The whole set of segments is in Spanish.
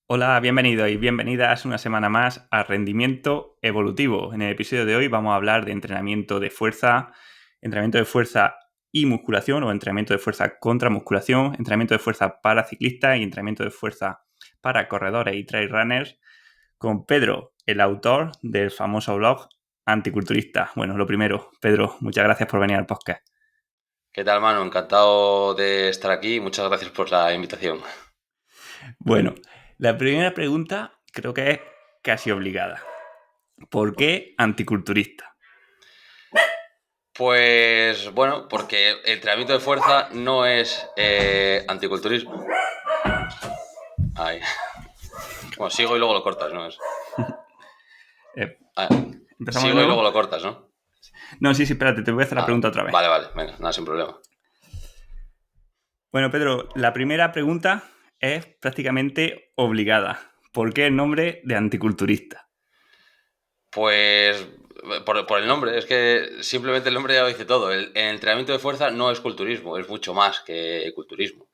Hola, bienvenidos y bienvenidas una semana más a Rendimiento Evolutivo. En el episodio de hoy vamos a hablar de entrenamiento de fuerza y musculación, o entrenamiento de fuerza contra musculación, entrenamiento de fuerza para ciclistas y entrenamiento de fuerza para corredores y trail runners, con Pedro, el autor del famoso blog Anticulturista. Bueno, lo primero, Pedro, muchas gracias por venir al podcast. ¿Qué tal, mano? Encantado de estar aquí. Muchas gracias por la invitación. Bueno, la primera pregunta creo que es casi obligada. ¿Por qué anticulturista? Pues bueno, porque el entrenamiento de fuerza no es anticulturismo. Ay. Bueno, sigo y luego lo cortas, ¿no? Eh, Ah, ¿Empezamos de sigo y luego nuevo? lo cortas, ¿no? No, sí, espérate, te voy a hacer la Ah, pregunta otra vez. vale, venga, nada, sin problema. Bueno, Pedro, la primera pregunta es prácticamente obligada. ¿Por qué el nombre de anticulturista? Pues por el nombre, es que simplemente el nombre ya lo dice todo. El entrenamiento de fuerza no es culturismo, es mucho más que culturismo.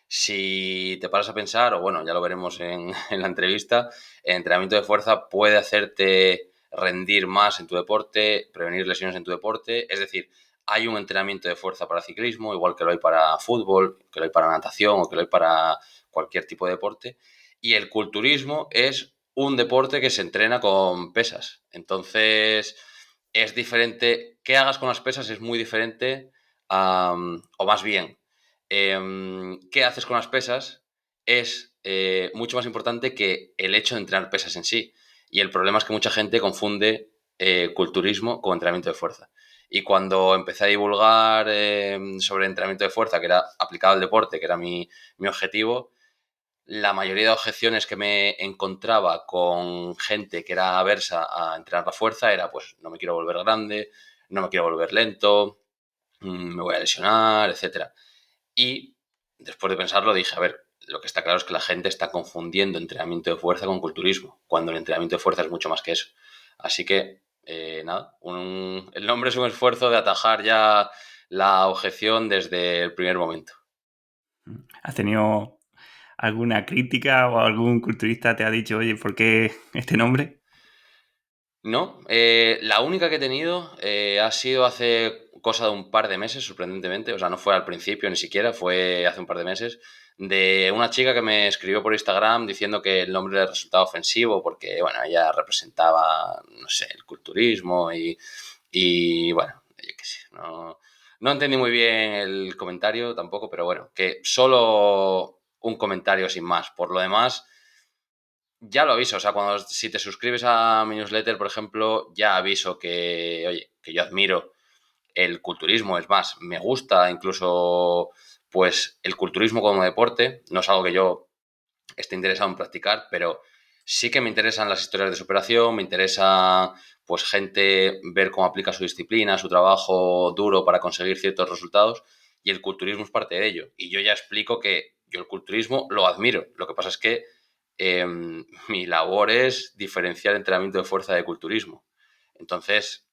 Si te paras a pensar, o bueno, ya lo veremos en la entrevista, el entrenamiento de fuerza puede hacerte rendir más en tu deporte, prevenir lesiones en tu deporte. Es decir, hay un entrenamiento de fuerza para ciclismo, igual que lo hay para fútbol, que lo hay para natación o que lo hay para cualquier tipo de deporte. Y el culturismo es un deporte que se entrena con pesas. Entonces, es diferente. ¿Qué hagas con las pesas? Es muy diferente, o más bien, qué haces con las pesas es mucho más importante que el hecho de entrenar pesas en sí. Y el problema es que mucha gente confunde culturismo con entrenamiento de fuerza. Y cuando empecé a divulgar sobre entrenamiento de fuerza, que era aplicado al deporte, que era mi objetivo, la mayoría de objeciones que me encontraba con gente que era aversa a entrenar la fuerza era, pues, no me quiero volver grande, no me quiero volver lento, me voy a lesionar, etcétera. Y después de pensarlo dije, a ver, lo que está claro es que la gente está confundiendo entrenamiento de fuerza con culturismo, cuando el entrenamiento de fuerza es mucho más que eso. Así que, nada, el nombre es un esfuerzo de atajar ya la objeción desde el primer momento. ¿Has tenido alguna crítica o algún culturista te ha dicho, oye, ¿por qué este nombre? No, la única que he tenido ha sido hace cosa de un par de meses, sorprendentemente. O sea, no fue al principio ni siquiera, fue hace un par de meses, de una chica que me escribió por Instagram diciendo que el nombre le resultaba ofensivo porque, bueno, ella representaba, no sé, el culturismo y bueno, yo qué sé, no entendí muy bien el comentario tampoco, pero bueno, que solo un comentario sin más. Por lo demás, ya lo aviso, o sea, si te suscribes a mi newsletter, por ejemplo, ya aviso que, oye, que yo admiro el culturismo, es más, me gusta incluso, pues, el culturismo como deporte, no es algo que yo esté interesado en practicar, pero sí que me interesan las historias de superación, me interesa, pues, gente ver cómo aplica su disciplina, su trabajo duro para conseguir ciertos resultados, y el culturismo es parte de ello. Y yo ya explico que yo el culturismo lo admiro, lo que pasa es que mi labor es diferenciar entrenamiento de fuerza de culturismo. Entonces,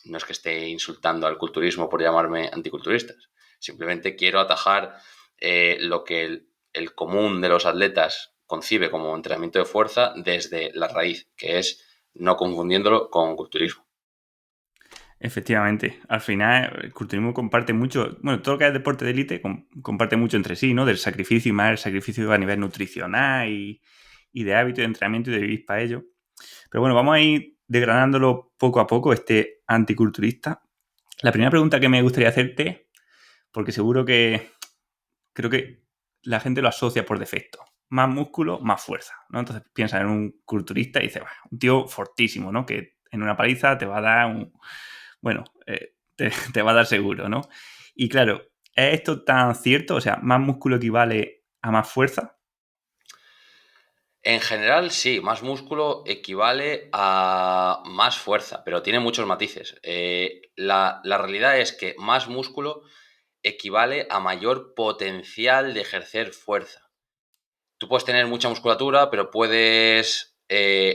no es que esté insultando al culturismo por llamarme anticulturistas. Simplemente quiero atajar lo que el común de los atletas concibe como entrenamiento de fuerza desde la raíz, que es no confundiéndolo con culturismo. Efectivamente, al final el culturismo comparte mucho, bueno, todo lo que es deporte de élite comparte mucho entre sí, ¿no? Del sacrificio y más el sacrificio a nivel nutricional y de hábito de entrenamiento y de vivir para ello. Pero bueno, vamos a ir desgranándolo poco a poco, este anticulturista. La primera pregunta que me gustaría hacerte, porque seguro que creo que la gente lo asocia por defecto. Más músculo, más fuerza, ¿no? Entonces piensa en un culturista y dice, un tío fortísimo, ¿no? Que en una paliza te va a dar bueno, te va a dar seguro, ¿no? Y claro, ¿es esto tan cierto? O sea, ¿más músculo equivale a más fuerza? En general, sí, más músculo equivale a más fuerza, pero tiene muchos matices. La realidad es que más músculo equivale a mayor potencial de ejercer fuerza. Tú puedes tener mucha musculatura, pero puedes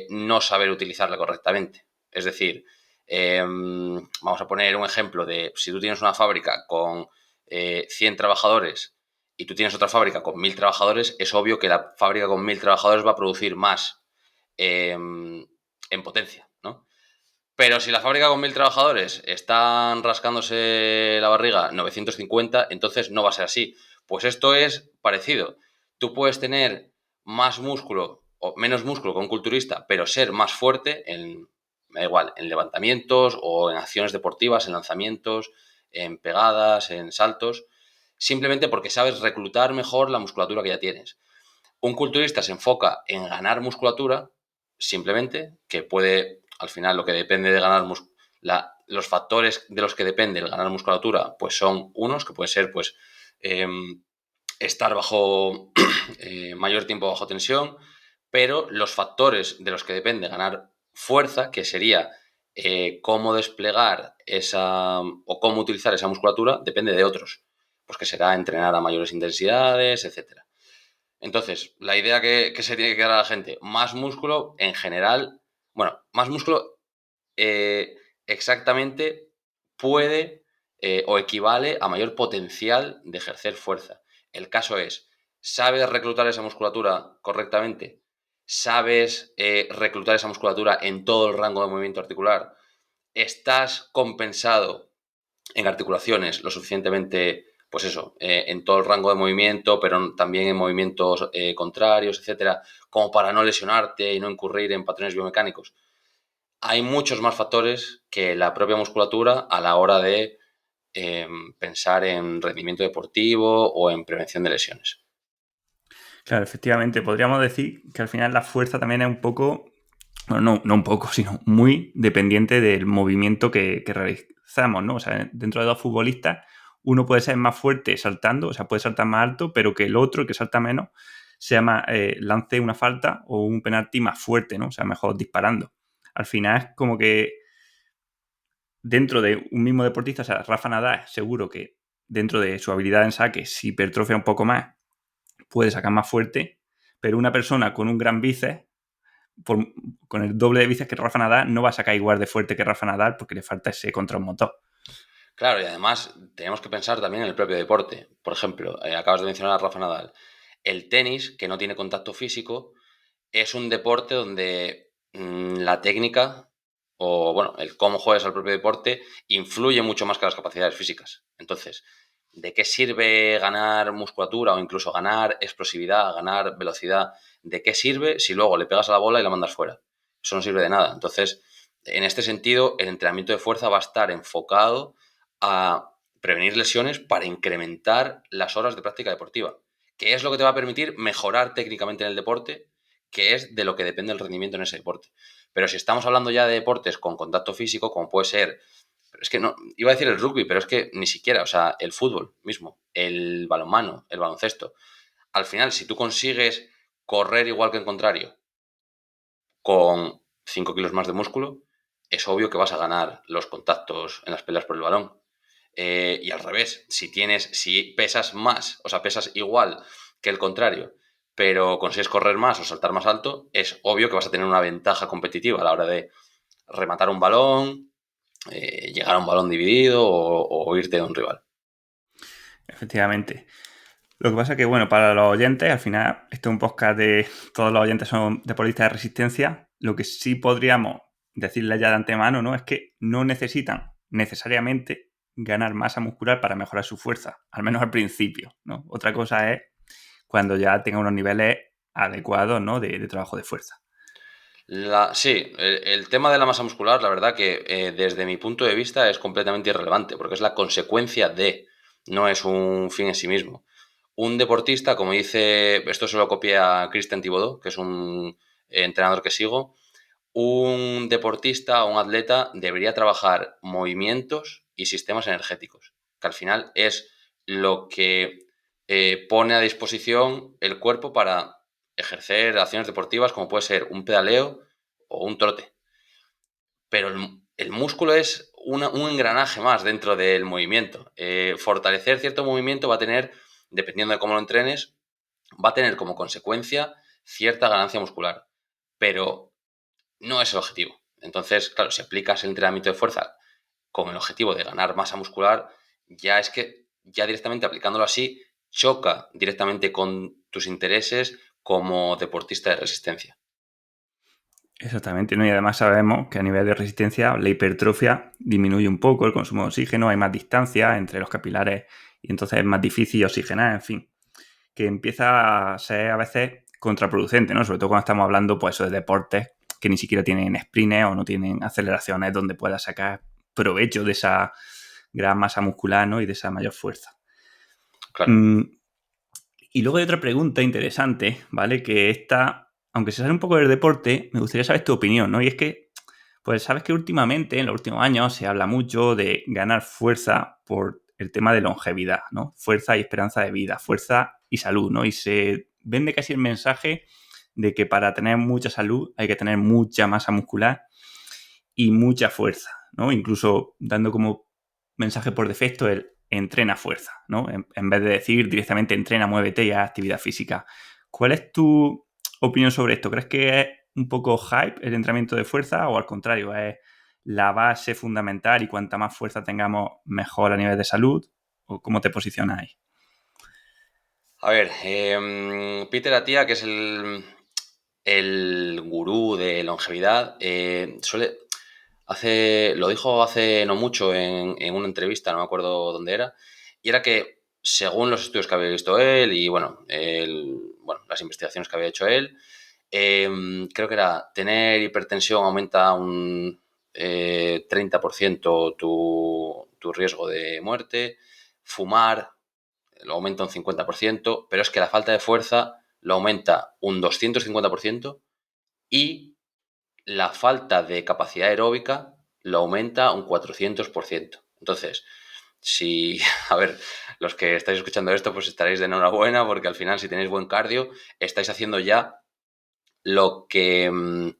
no saber utilizarla correctamente. Es decir, vamos a poner un ejemplo de si tú tienes una fábrica con 100 trabajadores y tú tienes otra fábrica con 1.000 trabajadores, es obvio que la fábrica con 1.000 trabajadores va a producir más en potencia, ¿no? Pero si la fábrica con 1.000 trabajadores están rascándose la barriga 950, entonces no va a ser así. Pues esto es parecido. Tú puedes tener más músculo o menos músculo con un culturista, pero ser más fuerte me da igual, en levantamientos o en acciones deportivas, en lanzamientos, en pegadas, en saltos, simplemente porque sabes reclutar mejor la musculatura que ya tienes. Un culturista se enfoca en ganar musculatura, simplemente, que puede, al final, lo que depende de ganar los factores de los que depende el ganar musculatura, pues son unos, que puede ser, pues, eh, estar bajo mayor tiempo bajo tensión, pero los factores de los que depende ganar fuerza, que sería cómo desplegar esa o cómo utilizar esa musculatura, depende de otros. Pues que será entrenar a mayores intensidades, etcétera. Entonces, la idea que se tiene que quedar a la gente, más músculo en general, bueno, más músculo exactamente puede o equivale a mayor potencial de ejercer fuerza. El caso es, ¿sabes reclutar esa musculatura correctamente? ¿Sabes reclutar esa musculatura en todo el rango de movimiento articular? ¿Estás compensado en articulaciones lo suficientemente, pues eso, en todo el rango de movimiento, pero también en movimientos contrarios, etcétera, como para no lesionarte y no incurrir en patrones biomecánicos? Hay muchos más factores que la propia musculatura a la hora de pensar en rendimiento deportivo o en prevención de lesiones. Claro, efectivamente, podríamos decir que al final la fuerza también es un poco, bueno, no un poco, sino muy dependiente del movimiento que realizamos, ¿no? O sea, dentro de dos futbolistas, uno puede ser más fuerte saltando, o sea, puede saltar más alto, pero que el otro, el que salta menos, lance una falta o un penalti más fuerte, ¿no? O sea, mejor disparando. Al final es como que dentro de un mismo deportista, o sea, Rafa Nadal, seguro que dentro de su habilidad en saque, si hipertrofia un poco más, puede sacar más fuerte, pero una persona con un gran bíceps, con el doble de bíceps que Rafa Nadal, no va a sacar igual de fuerte que Rafa Nadal porque le falta ese control motor. Claro, y además tenemos que pensar también en el propio deporte. Por ejemplo, acabas de mencionar a Rafa Nadal. El tenis, que no tiene contacto físico, es un deporte donde la técnica o, bueno, el cómo juegas al propio deporte influye mucho más que las capacidades físicas. Entonces, ¿de qué sirve ganar musculatura o incluso ganar explosividad, ganar velocidad? ¿De qué sirve si luego le pegas a la bola y la mandas fuera? Eso no sirve de nada. Entonces, en este sentido, el entrenamiento de fuerza va a estar enfocado a prevenir lesiones para incrementar las horas de práctica deportiva, que es lo que te va a permitir mejorar técnicamente en el deporte, que es de lo que depende el rendimiento en ese deporte. Pero si estamos hablando ya de deportes con contacto físico, como puede ser, pero es que no, iba a decir el rugby, pero es que ni siquiera, o sea, el fútbol mismo, el balonmano, el baloncesto, al final, si tú consigues correr igual que el contrario, con 5 kilos más de músculo, es obvio que vas a ganar los contactos en las peleas por el balón. Y al revés, si pesas más, o sea, pesas igual que el contrario, pero consigues correr más o saltar más alto, es obvio que vas a tener una ventaja competitiva a la hora de rematar un balón, llegar a un balón dividido o irte de un rival. Efectivamente. Lo que pasa es que, bueno, para los oyentes, al final, este es un podcast de todos los oyentes son deportistas de resistencia. Lo que sí podríamos decirles ya de antemano, ¿no? Es que no necesitan necesariamente ganar masa muscular para mejorar su fuerza, al menos al principio, ¿no? Otra cosa es cuando ya tengan unos niveles adecuados, ¿no? De trabajo de fuerza. Sí, el tema de la masa muscular, la verdad que desde mi punto de vista es completamente irrelevante, porque es la consecuencia de, no es un fin en sí mismo. Un deportista, como dice, esto se lo copia Christian Thibaudeau, que es un entrenador que sigo, un deportista o un atleta debería trabajar movimientos y sistemas energéticos, que al final es lo que pone a disposición el cuerpo para ejercer acciones deportivas como puede ser un pedaleo o un trote. Pero el músculo es un engranaje más dentro del movimiento. Fortalecer cierto movimiento va a tener, dependiendo de cómo lo entrenes, va a tener como consecuencia cierta ganancia muscular. Pero no es el objetivo. Entonces, claro, si aplicas el entrenamiento de fuerza con el objetivo de ganar masa muscular, ya es que ya directamente aplicándolo así, choca directamente con tus intereses como deportista de resistencia. Exactamente, ¿no? Y además sabemos que a nivel de resistencia la hipertrofia disminuye un poco el consumo de oxígeno, hay más distancia entre los capilares y entonces es más difícil oxigenar, en fin, que empieza a ser a veces contraproducente, ¿no? Sobre todo cuando estamos hablando, pues, eso de deportes que ni siquiera tienen sprints o no tienen aceleraciones donde puedas sacar provecho de esa gran masa muscular, ¿no? Y de esa mayor fuerza. Claro. Mm, y luego hay otra pregunta interesante, ¿vale? Que esta, aunque se sale un poco del deporte, me gustaría saber tu opinión, ¿no? Y es que, pues sabes que últimamente, en los últimos años, se habla mucho de ganar fuerza por el tema de longevidad, ¿no? Fuerza y esperanza de vida, fuerza y salud, ¿no? Y se vende casi el mensaje de que para tener mucha salud hay que tener mucha masa muscular y mucha fuerza, ¿no? Incluso dando como mensaje por defecto el entrena fuerza, ¿no? En vez de decir directamente entrena, muévete y haz actividad física. ¿Cuál es tu opinión sobre esto? ¿Crees que es un poco hype el entrenamiento de fuerza o al contrario, es la base fundamental y cuanta más fuerza tengamos mejor a nivel de salud? ¿O cómo te posicionas ahí? A ver, Peter Attia, que es el gurú de longevidad, lo dijo hace no mucho en una entrevista, no me acuerdo dónde era, y era que según los estudios que había visto él y bueno, las investigaciones que había hecho él, creo que era tener hipertensión aumenta un 30% tu riesgo de muerte, fumar lo aumenta un 50%, pero es que la falta de fuerza lo aumenta un 250% y la falta de capacidad aeróbica lo aumenta un 400%. Entonces, si, a ver, los que estáis escuchando esto, pues estaréis de enhorabuena porque al final, si tenéis buen cardio, estáis haciendo ya lo que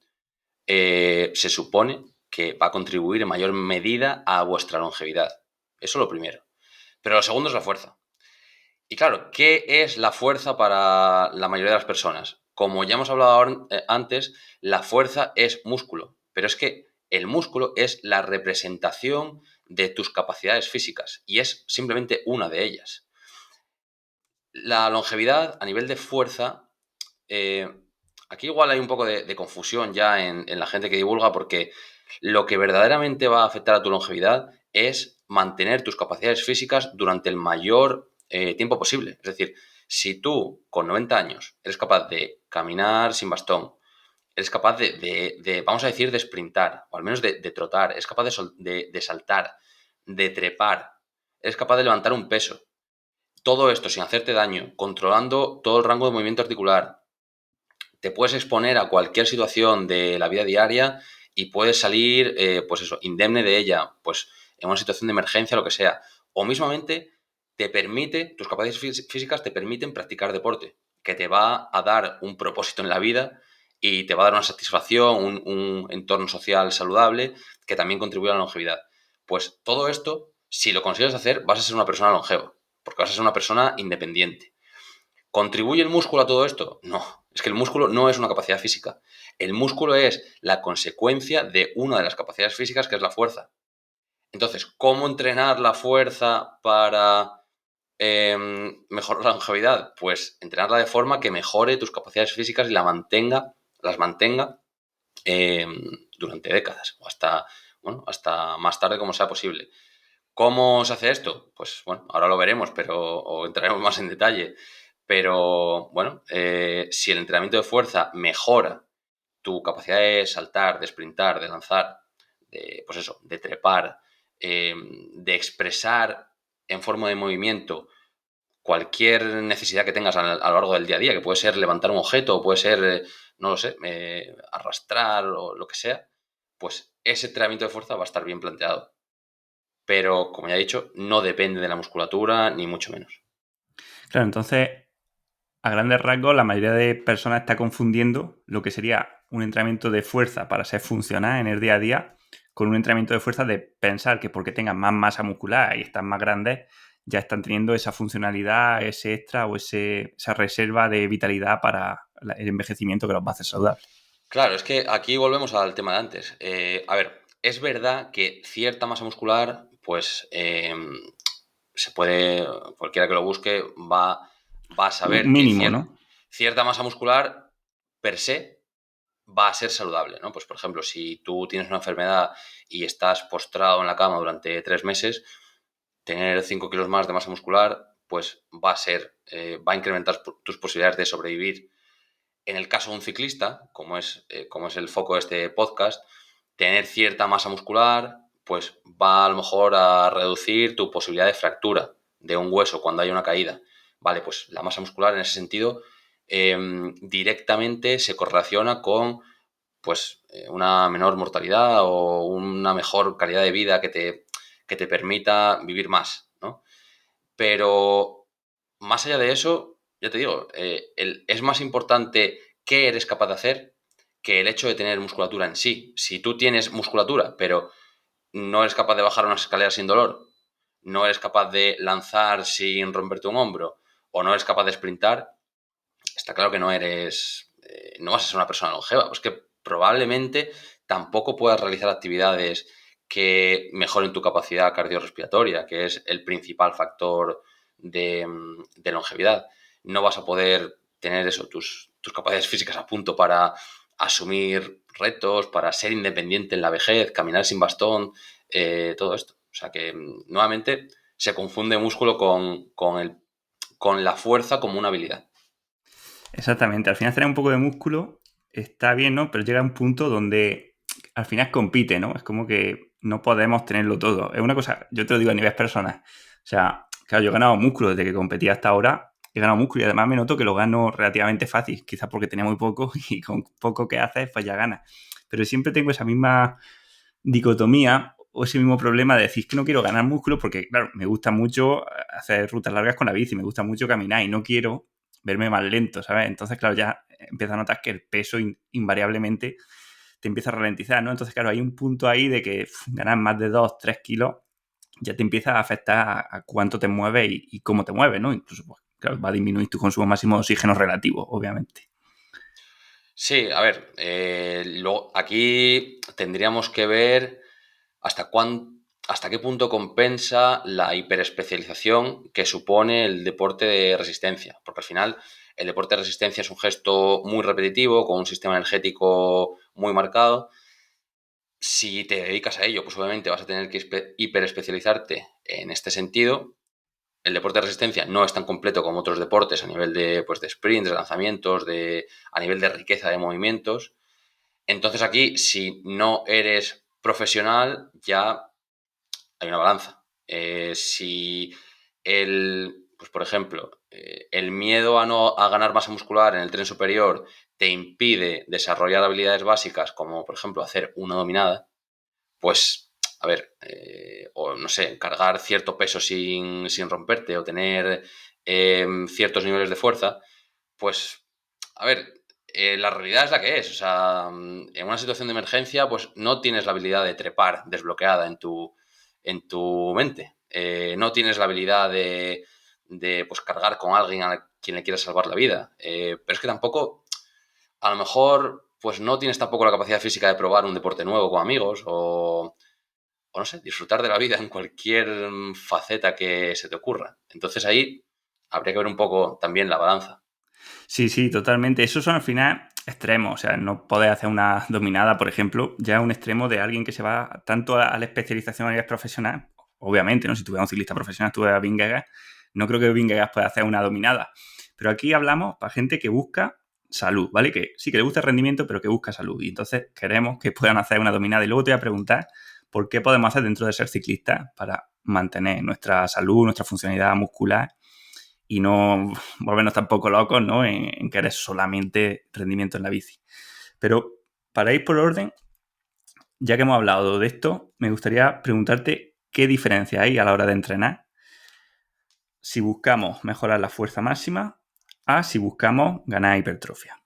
se supone que va a contribuir en mayor medida a vuestra longevidad. Eso es lo primero. Pero lo segundo es la fuerza. Y claro, ¿qué es la fuerza para la mayoría de las personas? Como ya hemos hablado antes, la fuerza es músculo, pero es que el músculo es la representación de tus capacidades físicas y es simplemente una de ellas. La longevidad a nivel de fuerza, eh, aquí igual hay un poco de confusión ya en la gente que divulga porque lo que verdaderamente va a afectar a tu longevidad es mantener tus capacidades físicas durante el mayor tiempo posible. Es decir, si tú con 90 años eres capaz de caminar sin bastón, eres capaz vamos a decir, de sprintar, o al menos de trotar, eres capaz de saltar, de trepar, eres capaz de levantar un peso, todo esto sin hacerte daño, controlando todo el rango de movimiento articular, te puedes exponer a cualquier situación de la vida diaria y puedes salir, pues eso, indemne de ella, pues en una situación de emergencia, lo que sea. O mismamente tus capacidades físicas te permiten practicar deporte, que te va a dar un propósito en la vida y te va a dar una satisfacción, un entorno social saludable que también contribuye a la longevidad. Pues todo esto, si lo consigues hacer, vas a ser una persona longeva, porque vas a ser una persona independiente. ¿Contribuye el músculo a todo esto? No, es que el músculo no es una capacidad física. El músculo es la consecuencia de una de las capacidades físicas, que es la fuerza. Entonces, ¿cómo entrenar la fuerza para mejorar la longevidad? Pues entrenarla de forma que mejore tus capacidades físicas y las mantenga eh, durante décadas o hasta más tarde como sea posible. ¿Cómo se hace esto? Pues bueno, ahora lo veremos, o entraremos más en detalle. Pero bueno, si el entrenamiento de fuerza mejora tu capacidad de saltar, de sprintar, de lanzar, pues eso, de trepar, de expresar en forma de movimiento cualquier necesidad que tengas a lo largo del día a día, que puede ser levantar un objeto, puede ser, no lo sé, arrastrar o lo que sea, pues ese entrenamiento de fuerza va a estar bien planteado. Pero, como ya he dicho, no depende de la musculatura, ni mucho menos. Claro, entonces, a grandes rasgos, la mayoría de personas está confundiendo lo que sería un entrenamiento de fuerza para ser funcional en el día a día con un entrenamiento de fuerza de pensar que porque tengan más masa muscular y están más grandes, ya están teniendo esa funcionalidad, ese extra o esa reserva de vitalidad para el envejecimiento que los va a hacer saludables. Claro, es que aquí volvemos al tema de antes. A ver, es verdad que cierta masa muscular, pues cualquiera que lo busque va a Un saber que mínimo, ¿no? cierta masa muscular per se va a ser saludable, ¿no? Pues, por ejemplo, si tú tienes una enfermedad y estás postrado en la cama durante 3 meses, tener 5 kilos más de masa muscular, pues va a incrementar tus posibilidades de sobrevivir. En el caso de un ciclista, como es el foco de este podcast, tener cierta masa muscular, pues va a lo mejor a reducir tu posibilidad de fractura de un hueso cuando haya una caída. Vale, pues la masa muscular en ese sentido directamente se correlaciona con pues una menor mortalidad o una mejor calidad de vida que te permita vivir más, ¿no? Pero más allá de eso, ya te digo, es más importante qué eres capaz de hacer que el hecho de tener musculatura en sí. Si tú tienes musculatura, pero no eres capaz de bajar unas escaleras sin dolor, no eres capaz de lanzar sin romperte un hombro, o no eres capaz de sprintar, está claro que no vas a ser una persona longeva. Pues que probablemente tampoco puedas realizar actividades que mejoren tu capacidad cardiorrespiratoria, que es el principal factor de longevidad. No vas a poder tener eso, tus capacidades físicas a punto para asumir retos, para ser independiente en la vejez, caminar sin bastón, todo esto. O sea que nuevamente se confunde músculo con la fuerza como una habilidad. Exactamente. Al final tener un poco de músculo está bien, ¿no? Pero llega a un punto donde al final compite, ¿no? Es como que no podemos tenerlo todo. Es una cosa, yo te lo digo a nivel personal. O sea, claro, yo he ganado músculo desde que competía hasta ahora. He ganado músculo y además me noto que lo gano relativamente fácil. Quizás porque tenía muy poco y con poco que haces, pues ya ganas. Pero siempre tengo esa misma dicotomía o ese mismo problema de decir que no quiero ganar músculo porque, claro, me gusta mucho hacer rutas largas con la bici, me gusta mucho caminar y no quiero verme más lento, ¿sabes? Entonces, claro, ya empiezo a notar que el peso invariablemente te empieza a ralentizar, ¿no? Entonces, claro, hay un punto ahí de que ganar más de 2, 3 kilos ya te empieza a afectar a cuánto te mueves y cómo te mueves, ¿no? Incluso, pues, claro, va a disminuir tu consumo máximo de oxígeno relativo, obviamente. Sí, a ver, aquí tendríamos que ver hasta qué punto compensa la hiperespecialización que supone el deporte de resistencia, porque al final el deporte de resistencia es un gesto muy repetitivo, con un sistema energético muy marcado. Si te dedicas a ello, pues obviamente vas a tener que hiperespecializarte en este sentido. El deporte de resistencia no es tan completo como otros deportes a nivel pues de sprints, de lanzamientos, a nivel de riqueza de movimientos. Entonces aquí, si no eres profesional, ya hay una balanza. Si pues por ejemplo, el miedo a ganar masa muscular en el tren superior te impide desarrollar habilidades básicas como, por ejemplo, hacer una dominada, pues, a ver, o no sé, cargar cierto peso sin romperte o tener ciertos niveles de fuerza, pues, a ver, la realidad es la que es. O sea, en una situación de emergencia, pues no tienes la habilidad de trepar desbloqueada en tu mente. No tienes la habilidad de pues, cargar con alguien a quien le quieras salvar la vida. Pero es que tampoco, a lo mejor, pues no tienes tampoco la capacidad física de probar un deporte nuevo con amigos o no sé, disfrutar de la vida en cualquier faceta que se te ocurra. Entonces ahí habría que ver un poco también la balanza. Sí, sí, totalmente. Esos son al final extremos. O sea, no podés hacer una dominada, por ejemplo, ya un extremo de alguien que se va tanto a la especialización a nivel profesional. Obviamente, ¿no? Si tuviera un ciclista profesional, tuviera Vingegaard, no creo que Vingegaard pueda hacer una dominada. Pero aquí hablamos para gente que busca salud, ¿vale? Que sí que le gusta el rendimiento, pero que busca salud. Y entonces queremos que puedan hacer una dominada. Y luego te voy a preguntar por qué podemos hacer dentro de ser ciclistas para mantener nuestra salud, nuestra funcionalidad muscular y no volvernos tampoco locos, ¿no? En que eres solamente rendimiento en la bici. Pero para ir por orden, ya que hemos hablado de esto, me gustaría preguntarte qué diferencia hay a la hora de entrenar si buscamos mejorar la fuerza máxima a si buscamos ganar hipertrofia.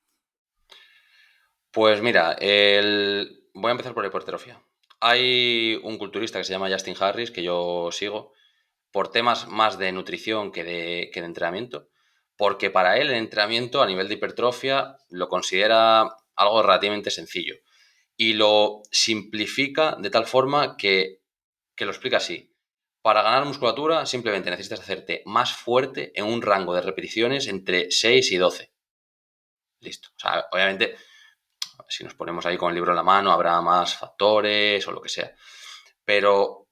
Pues mira, voy a empezar por hipertrofia. Hay un culturista que se llama Justin Harris, que yo sigo, por temas más de nutrición que de entrenamiento, porque para él el entrenamiento a nivel de hipertrofia lo considera algo relativamente sencillo y lo simplifica de tal forma que lo explica así. Para ganar musculatura simplemente necesitas hacerte más fuerte en un rango de repeticiones entre 6 y 12. Listo. O sea, obviamente, si nos ponemos ahí con el libro en la mano, habrá más factores o lo que sea. Pero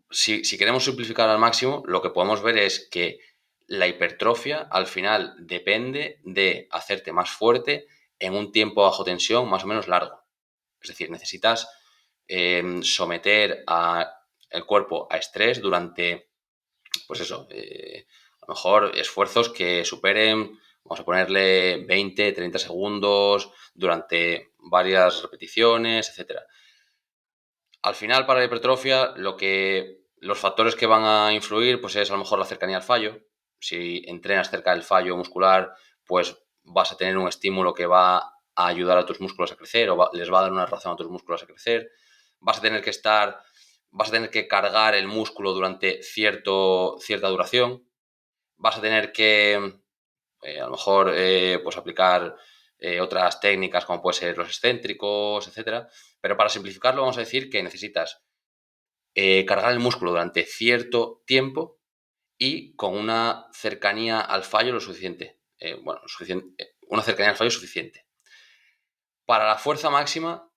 si queremos simplificar al máximo, lo que podemos ver es que la hipertrofia al final depende de hacerte más fuerte en un tiempo bajo tensión más o menos largo. Es decir, necesitas someter el cuerpo a estrés durante, pues eso, a lo mejor esfuerzos que superen, vamos a ponerle 20, 30 segundos durante varias repeticiones, etcétera. Al final, para la hipertrofia, los factores que van a influir, pues es a lo mejor la cercanía al fallo. Si entrenas cerca del fallo muscular, pues vas a tener un estímulo que va a ayudar a tus músculos a crecer o les va a dar una razón a tus músculos a crecer. Vas a tener que cargar el músculo durante cierta duración. Vas a tener que, a lo mejor, pues aplicar otras técnicas como pueden ser los excéntricos, etcétera. Pero para simplificarlo, vamos a decir que necesitas cargar el músculo durante cierto tiempo y con una cercanía al fallo lo suficiente. Una cercanía al fallo suficiente. Para la fuerza máxima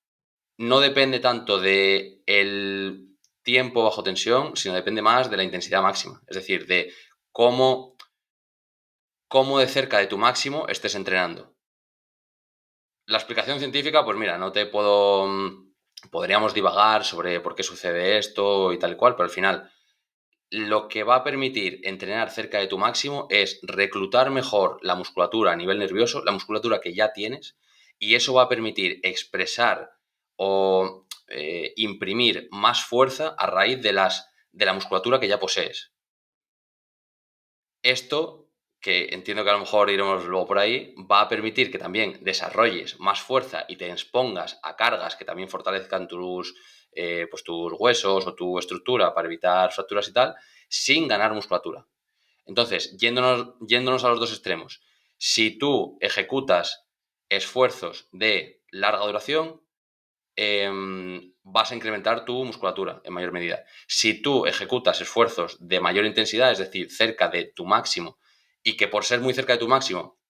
no depende tanto del tiempo bajo tensión, sino depende más de la intensidad máxima. Es decir, de cómo de cerca de tu máximo estés entrenando. La explicación científica, pues mira, no te puedo... Podríamos divagar sobre por qué sucede esto y tal y cual, pero al final lo que va a permitir entrenar cerca de tu máximo es reclutar mejor la musculatura a nivel nervioso, la musculatura que ya tienes, y eso va a permitir expresar o imprimir más fuerza a raíz de la musculatura que ya posees. Esto, que entiendo que a lo mejor iremos luego por ahí, va a permitir que también desarrolles más fuerza y te expongas a cargas que también fortalezcan pues tus huesos o tu estructura para evitar fracturas y tal, sin ganar musculatura. Entonces, yéndonos a los dos extremos, si tú ejecutas esfuerzos de larga duración, vas a incrementar tu musculatura en mayor medida. Si tú ejecutas esfuerzos de mayor intensidad, es decir, cerca de tu máximo, y que por ser muy cerca de tu máximo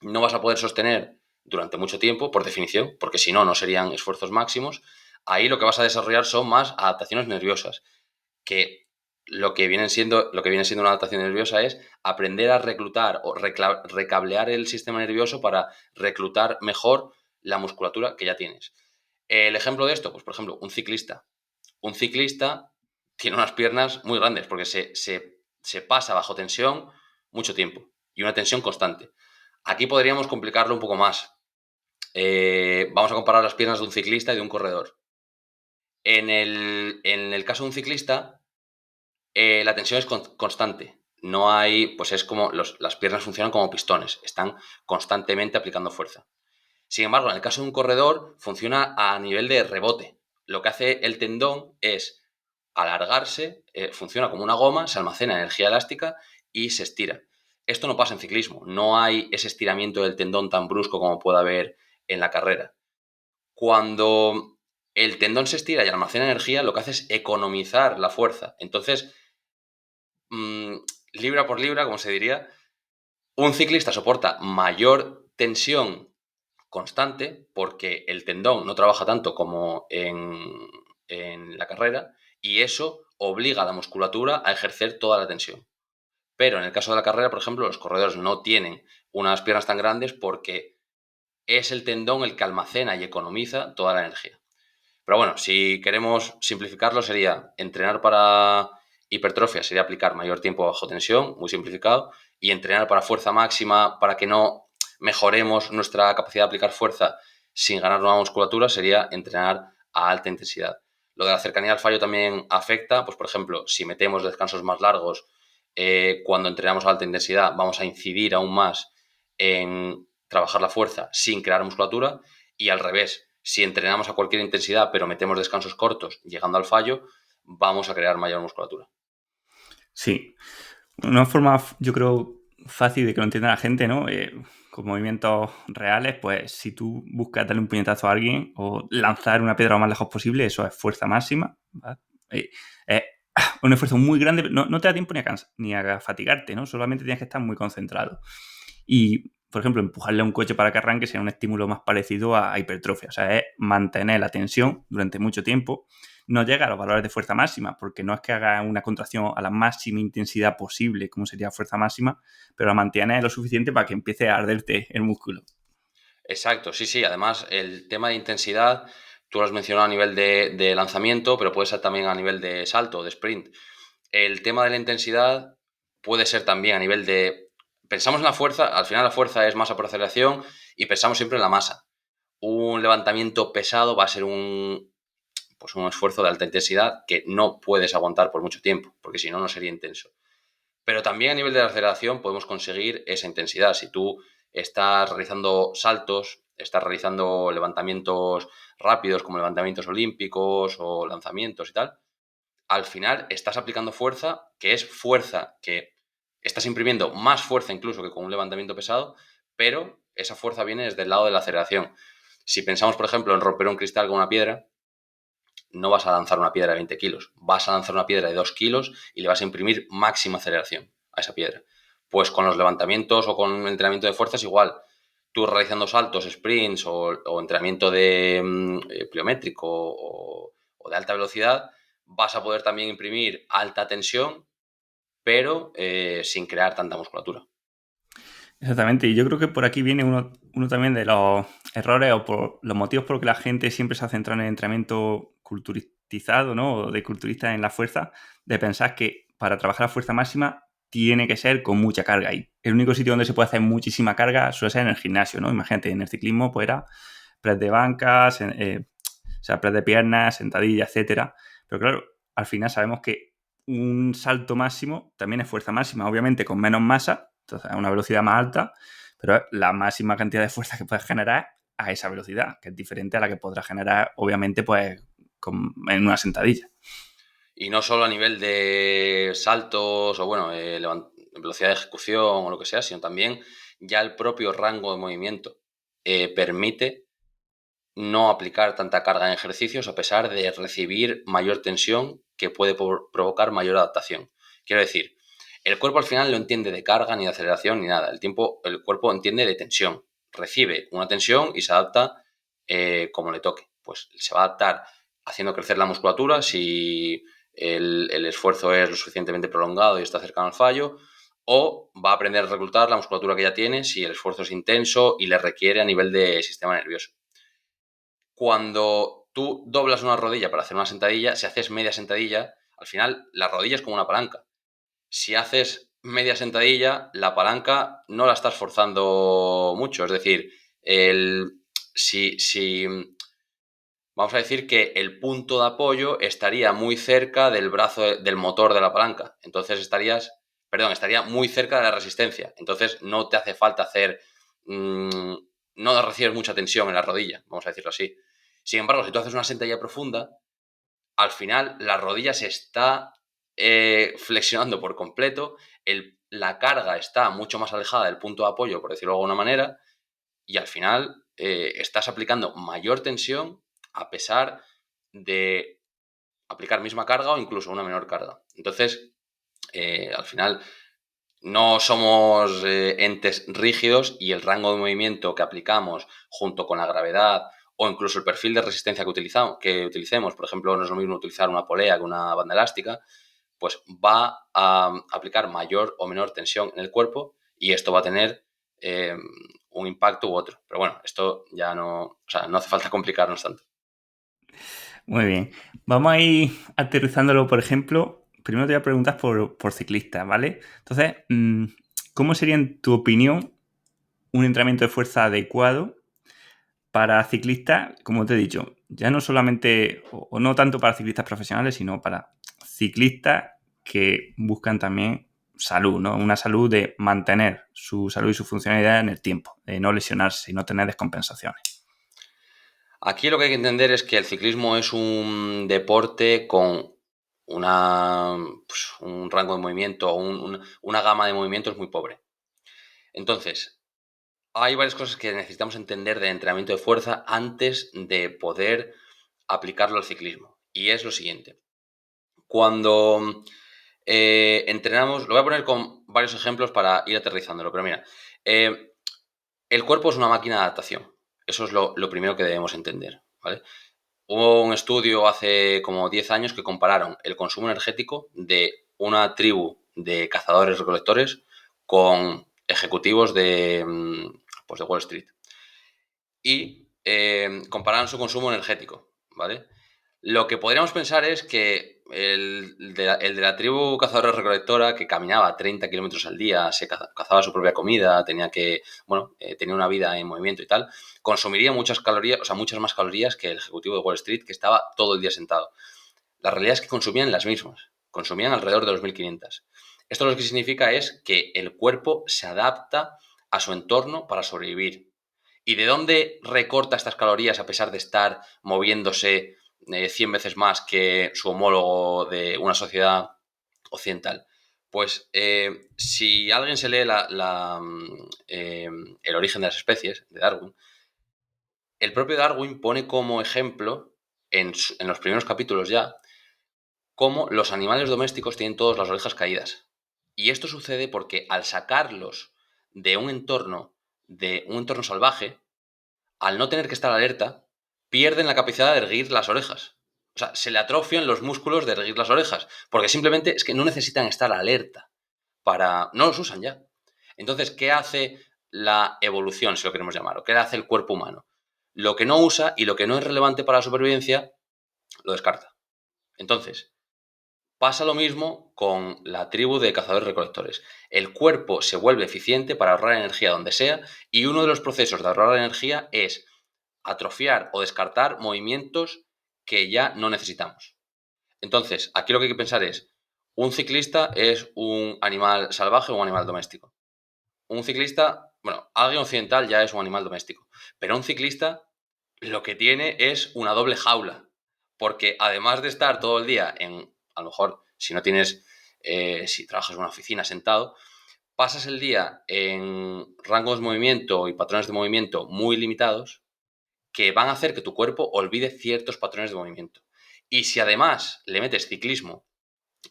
no vas a poder sostener durante mucho tiempo, por definición, porque si no, no serían esfuerzos máximos, ahí lo que vas a desarrollar son más adaptaciones nerviosas, que viene siendo una adaptación nerviosa es aprender a reclutar o recablear el sistema nervioso para reclutar mejor la musculatura que ya tienes. El ejemplo de esto, pues por ejemplo, un ciclista. Un ciclista tiene unas piernas muy grandes porque se pasa bajo tensión mucho tiempo y una tensión constante. Aquí podríamos complicarlo un poco más. Vamos a comparar las piernas de un ciclista y de un corredor. En el caso de un ciclista, la tensión es constante. No hay, pues es como las piernas funcionan como pistones, están constantemente aplicando fuerza. Sin embargo, en el caso de un corredor, funciona a nivel de rebote. Lo que hace el tendón es alargarse, funciona como una goma, se almacena energía elástica y se estira. Esto no pasa en ciclismo, no hay ese estiramiento del tendón tan brusco como puede haber en la carrera. Cuando el tendón se estira y almacena energía, lo que hace es economizar la fuerza. Entonces, libra por libra, como se diría, un ciclista soporta mayor tensión constante porque el tendón no trabaja tanto como en la carrera y eso obliga a la musculatura a ejercer toda la tensión. Pero en el caso de la carrera, por ejemplo, los corredores no tienen unas piernas tan grandes porque es el tendón el que almacena y economiza toda la energía. Pero bueno, si queremos simplificarlo sería entrenar para hipertrofia, sería aplicar mayor tiempo bajo tensión, muy simplificado, y entrenar para fuerza máxima, para que no mejoremos nuestra capacidad de aplicar fuerza sin ganar nueva musculatura, sería entrenar a alta intensidad. Lo de la cercanía al fallo también afecta, pues por ejemplo, si metemos descansos más largos, cuando entrenamos a alta intensidad vamos a incidir aún más en trabajar la fuerza sin crear musculatura y al revés, si entrenamos a cualquier intensidad pero metemos descansos cortos llegando al fallo, vamos a crear mayor musculatura. Sí. Una forma, yo creo, fácil de que lo entienda la gente, ¿no? Con movimientos reales, pues si tú buscas darle un puñetazo a alguien o lanzar una piedra lo más lejos posible, eso es fuerza máxima, ¿vale? un esfuerzo muy grande, no te da tiempo ni a fatigarte, ¿no? Solamente tienes que estar muy concentrado. Y, por ejemplo, empujarle a un coche para que arranque sería un estímulo más parecido a hipertrofia. O sea, es mantener la tensión durante mucho tiempo. No llega a los valores de fuerza máxima, porque no es que haga una contracción a la máxima intensidad posible, como sería fuerza máxima, pero la mantienes lo suficiente para que empiece a arderte el músculo. Exacto, sí, sí. Además, el tema de intensidad, tú lo has mencionado a nivel de lanzamiento, pero puede ser también a nivel de salto, de sprint. El tema de la intensidad puede ser también a nivel de... Pensamos en la fuerza, al final la fuerza es masa por aceleración y pensamos siempre en la masa. Un levantamiento pesado va a ser pues un esfuerzo de alta intensidad que no puedes aguantar por mucho tiempo, porque si no, no sería intenso. Pero también a nivel de la aceleración podemos conseguir esa intensidad. Si tú estás realizando saltos, estás realizando levantamientos rápidos como levantamientos olímpicos o lanzamientos y tal, al final estás aplicando fuerza, que es fuerza que estás imprimiendo más fuerza incluso que con un levantamiento pesado, pero esa fuerza viene desde el lado de la aceleración. Si pensamos, por ejemplo, en romper un cristal con una piedra, no vas a lanzar una piedra de 20 kilos, vas a lanzar una piedra de 2 kilos y le vas a imprimir máxima aceleración a esa piedra. Pues con los levantamientos o con el entrenamiento de fuerzas igual. Tú realizando saltos, sprints o entrenamiento de pliométrico o de alta velocidad, vas a poder también imprimir alta tensión, pero sin crear tanta musculatura. Exactamente, y yo creo que por aquí viene uno también de los errores o por los motivos por los que la gente siempre se ha centrado en el entrenamiento culturizado, ¿no? O de culturista en la fuerza, de pensar que para trabajar a fuerza máxima tiene que ser con mucha carga. Y el único sitio donde se puede hacer muchísima carga suele ser en el gimnasio, ¿no? Imagínate, en el ciclismo pues era press de bancas, o sea, press de piernas, sentadilla, etcétera. Pero claro, al final sabemos que un salto máximo también es fuerza máxima, obviamente con menos masa, entonces a una velocidad más alta, pero es la máxima cantidad de fuerza que puedes generar a esa velocidad, que es diferente a la que podrás generar, obviamente, pues en una sentadilla. Y no solo a nivel de saltos o, bueno, velocidad de ejecución o lo que sea, sino también ya el propio rango de movimiento permite no aplicar tanta carga en ejercicios a pesar de recibir mayor tensión que puede provocar mayor adaptación. Quiero decir, el cuerpo al final no entiende de carga, ni de aceleración, ni nada. El cuerpo entiende de tensión. Recibe una tensión y se adapta como le toque. Pues se va a adaptar haciendo crecer la musculatura si el esfuerzo es lo suficientemente prolongado y está cercano al fallo, o va a aprender a reclutar la musculatura que ya tiene si el esfuerzo es intenso y le requiere a nivel de sistema nervioso. Cuando tú doblas una rodilla para hacer una sentadilla, si haces media sentadilla, al final la rodilla es como una palanca. Si haces media sentadilla, la palanca no la estás forzando mucho. Es decir, si vamos a decir que el punto de apoyo estaría muy cerca del brazo del motor de la palanca. Entonces estaría muy cerca de la resistencia. Entonces no te hace falta hacer, no recibes mucha tensión en la rodilla, vamos a decirlo así. Sin embargo, si tú haces una sentadilla profunda, al final la rodilla se está flexionando por completo, la carga está mucho más alejada del punto de apoyo, por decirlo de alguna manera, y al final estás aplicando mayor tensión a pesar de aplicar misma carga o incluso una menor carga. Entonces, al final no somos entes rígidos y el rango de movimiento que aplicamos junto con la gravedad o incluso el perfil de resistencia que utilicemos, por ejemplo, no es lo mismo utilizar una polea que una banda elástica, pues va a aplicar mayor o menor tensión en el cuerpo y esto va a tener un impacto u otro. Pero bueno, esto ya no, o sea, no hace falta complicarnos tanto. Muy bien. Vamos a ir aterrizándolo, por ejemplo. Primero te voy a preguntar por ciclistas, ¿vale? Entonces, ¿cómo sería, en tu opinión, un entrenamiento de fuerza adecuado para ciclistas, como te he dicho, ya no solamente, o no tanto para ciclistas profesionales, sino para ciclistas que buscan también salud, ¿no? Una salud de mantener su salud y su funcionalidad en el tiempo, de no lesionarse y no tener descompensaciones. Aquí lo que hay que entender es que el ciclismo es un deporte con un rango de movimiento, una gama de movimientos muy pobre. Entonces, hay varias cosas que necesitamos entender del entrenamiento de fuerza antes de poder aplicarlo al ciclismo. Y es lo siguiente. cuando entrenamos, lo voy a poner con varios ejemplos para ir aterrizándolo, pero mira, el cuerpo es una máquina de adaptación. Eso es lo primero que debemos entender, ¿vale? Hubo un estudio hace como 10 años que compararon el consumo energético de una tribu de cazadores-recolectores con ejecutivos pues de Wall Street. Y compararon su consumo energético, ¿vale? Lo que podríamos pensar es que el de la tribu cazadora-recolectora, que caminaba 30 kilómetros al día, se cazaba su propia comida, tenía una vida en movimiento y tal, consumiría muchas calorías, o sea, muchas más calorías que el ejecutivo de Wall Street, que estaba todo el día sentado. La realidad es que consumían las mismas, consumían alrededor de los 1500. Esto lo que significa es que el cuerpo se adapta a su entorno para sobrevivir. ¿Y de dónde recorta estas calorías a pesar de estar moviéndose 100 veces más que su homólogo de una sociedad occidental? Pues si alguien se lee El origen de las especies de Darwin, el propio Darwin pone como ejemplo, en los primeros capítulos ya, cómo los animales domésticos tienen todas las orejas caídas. Y esto sucede porque al sacarlos de un entorno salvaje, al no tener que estar alerta, pierden la capacidad de erguir las orejas. O sea, se le atrofian los músculos de erguir las orejas, porque simplemente es que no necesitan estar alerta no los usan ya. Entonces, ¿qué hace la evolución, si lo queremos llamar? ¿O qué hace el cuerpo humano? Lo que no usa y lo que no es relevante para la supervivencia, lo descarta. Entonces, pasa lo mismo con la tribu de cazadores-recolectores. El cuerpo se vuelve eficiente para ahorrar energía donde sea, y uno de los procesos de ahorrar energía es atrofiar o descartar movimientos que ya no necesitamos. Entonces, aquí lo que hay que pensar es, ¿un ciclista es un animal salvaje o un animal doméstico? Un ciclista, bueno, alguien occidental ya es un animal doméstico, pero un ciclista lo que tiene es una doble jaula, porque además de estar todo el día a lo mejor, si trabajas en una oficina sentado, pasas el día en rangos de movimiento y patrones de movimiento muy limitados, que van a hacer que tu cuerpo olvide ciertos patrones de movimiento. Y si además le metes ciclismo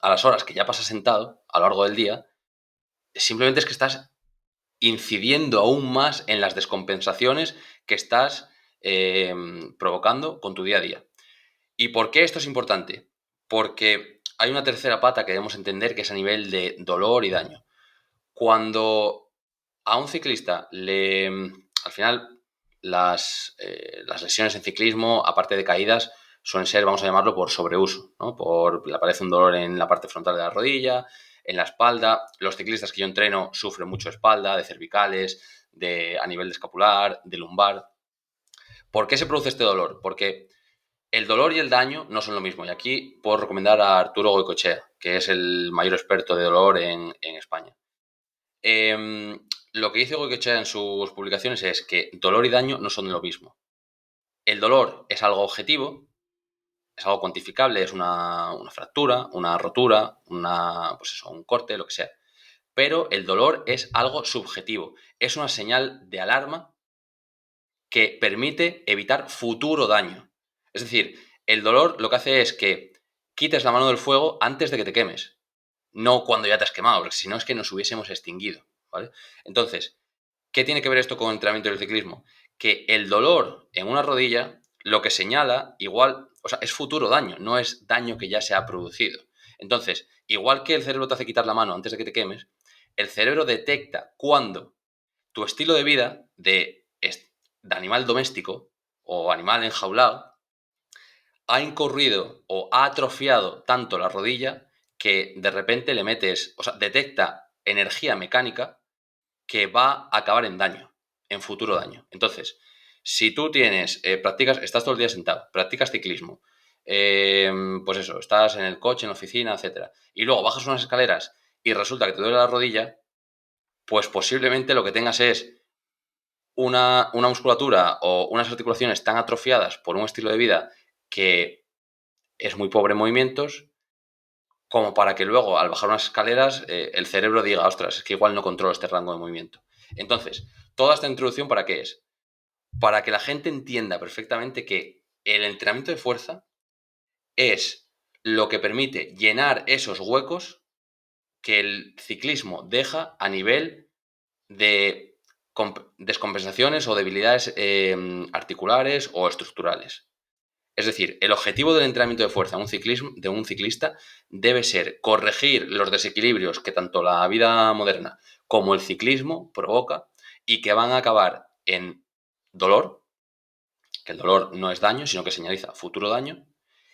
a las horas que ya pasas sentado a lo largo del día, simplemente es que estás incidiendo aún más en las descompensaciones que estás provocando con tu día a día. ¿Y por qué esto es importante? Porque hay una tercera pata que debemos entender, que es a nivel de dolor y daño. Cuando a un ciclista al final, las lesiones en ciclismo, aparte de caídas, suelen ser, vamos a llamarlo, por sobreuso, ¿no? Le aparece un dolor en la parte frontal de la rodilla, en la espalda. Los ciclistas que yo entreno sufren mucho de espalda, de cervicales, a nivel de escapular, de lumbar. ¿Por qué se produce este dolor? Porque el dolor y el daño no son lo mismo. Y aquí puedo recomendar a Arturo Goicoechea, que es el mayor experto de dolor en España. Lo que dice Goicoechea en sus publicaciones es que dolor y daño no son lo mismo. El dolor es algo objetivo, es algo cuantificable, es una fractura, una rotura, un corte, lo que sea. Pero el dolor es algo subjetivo, es una señal de alarma que permite evitar futuro daño. Es decir, el dolor lo que hace es que quites la mano del fuego antes de que te quemes, no cuando ya te has quemado, porque si no es que nos hubiésemos extinguido, ¿vale? Entonces, ¿qué tiene que ver esto con el entrenamiento del ciclismo? Que el dolor en una rodilla lo que señala igual, o sea, es futuro daño, no es daño que ya se ha producido. Entonces, igual que el cerebro te hace quitar la mano antes de que te quemes, el cerebro detecta cuando tu estilo de vida de animal doméstico o animal enjaulado ha incurrido o ha atrofiado tanto la rodilla que de repente le metes, o sea, detecta energía mecánica que va a acabar en daño, en futuro daño. Entonces, si tú estás todo el día sentado, practicas ciclismo, pues eso, estás en el coche, en la oficina, etcétera, y luego bajas unas escaleras y resulta que te duele la rodilla, pues posiblemente lo que tengas es una musculatura o unas articulaciones tan atrofiadas por un estilo de vida que es muy pobre en movimientos, como para que luego, al bajar unas escaleras, el cerebro diga, ostras, es que igual no controlo este rango de movimiento. Entonces, toda esta introducción, ¿para qué es? Para que la gente entienda perfectamente que el entrenamiento de fuerza es lo que permite llenar esos huecos que el ciclismo deja a nivel de descompensaciones o debilidades articulares o estructurales. Es decir, el objetivo del entrenamiento de fuerza de un ciclista debe ser corregir los desequilibrios que tanto la vida moderna como el ciclismo provoca y que van a acabar en dolor, que el dolor no es daño, sino que señaliza futuro daño,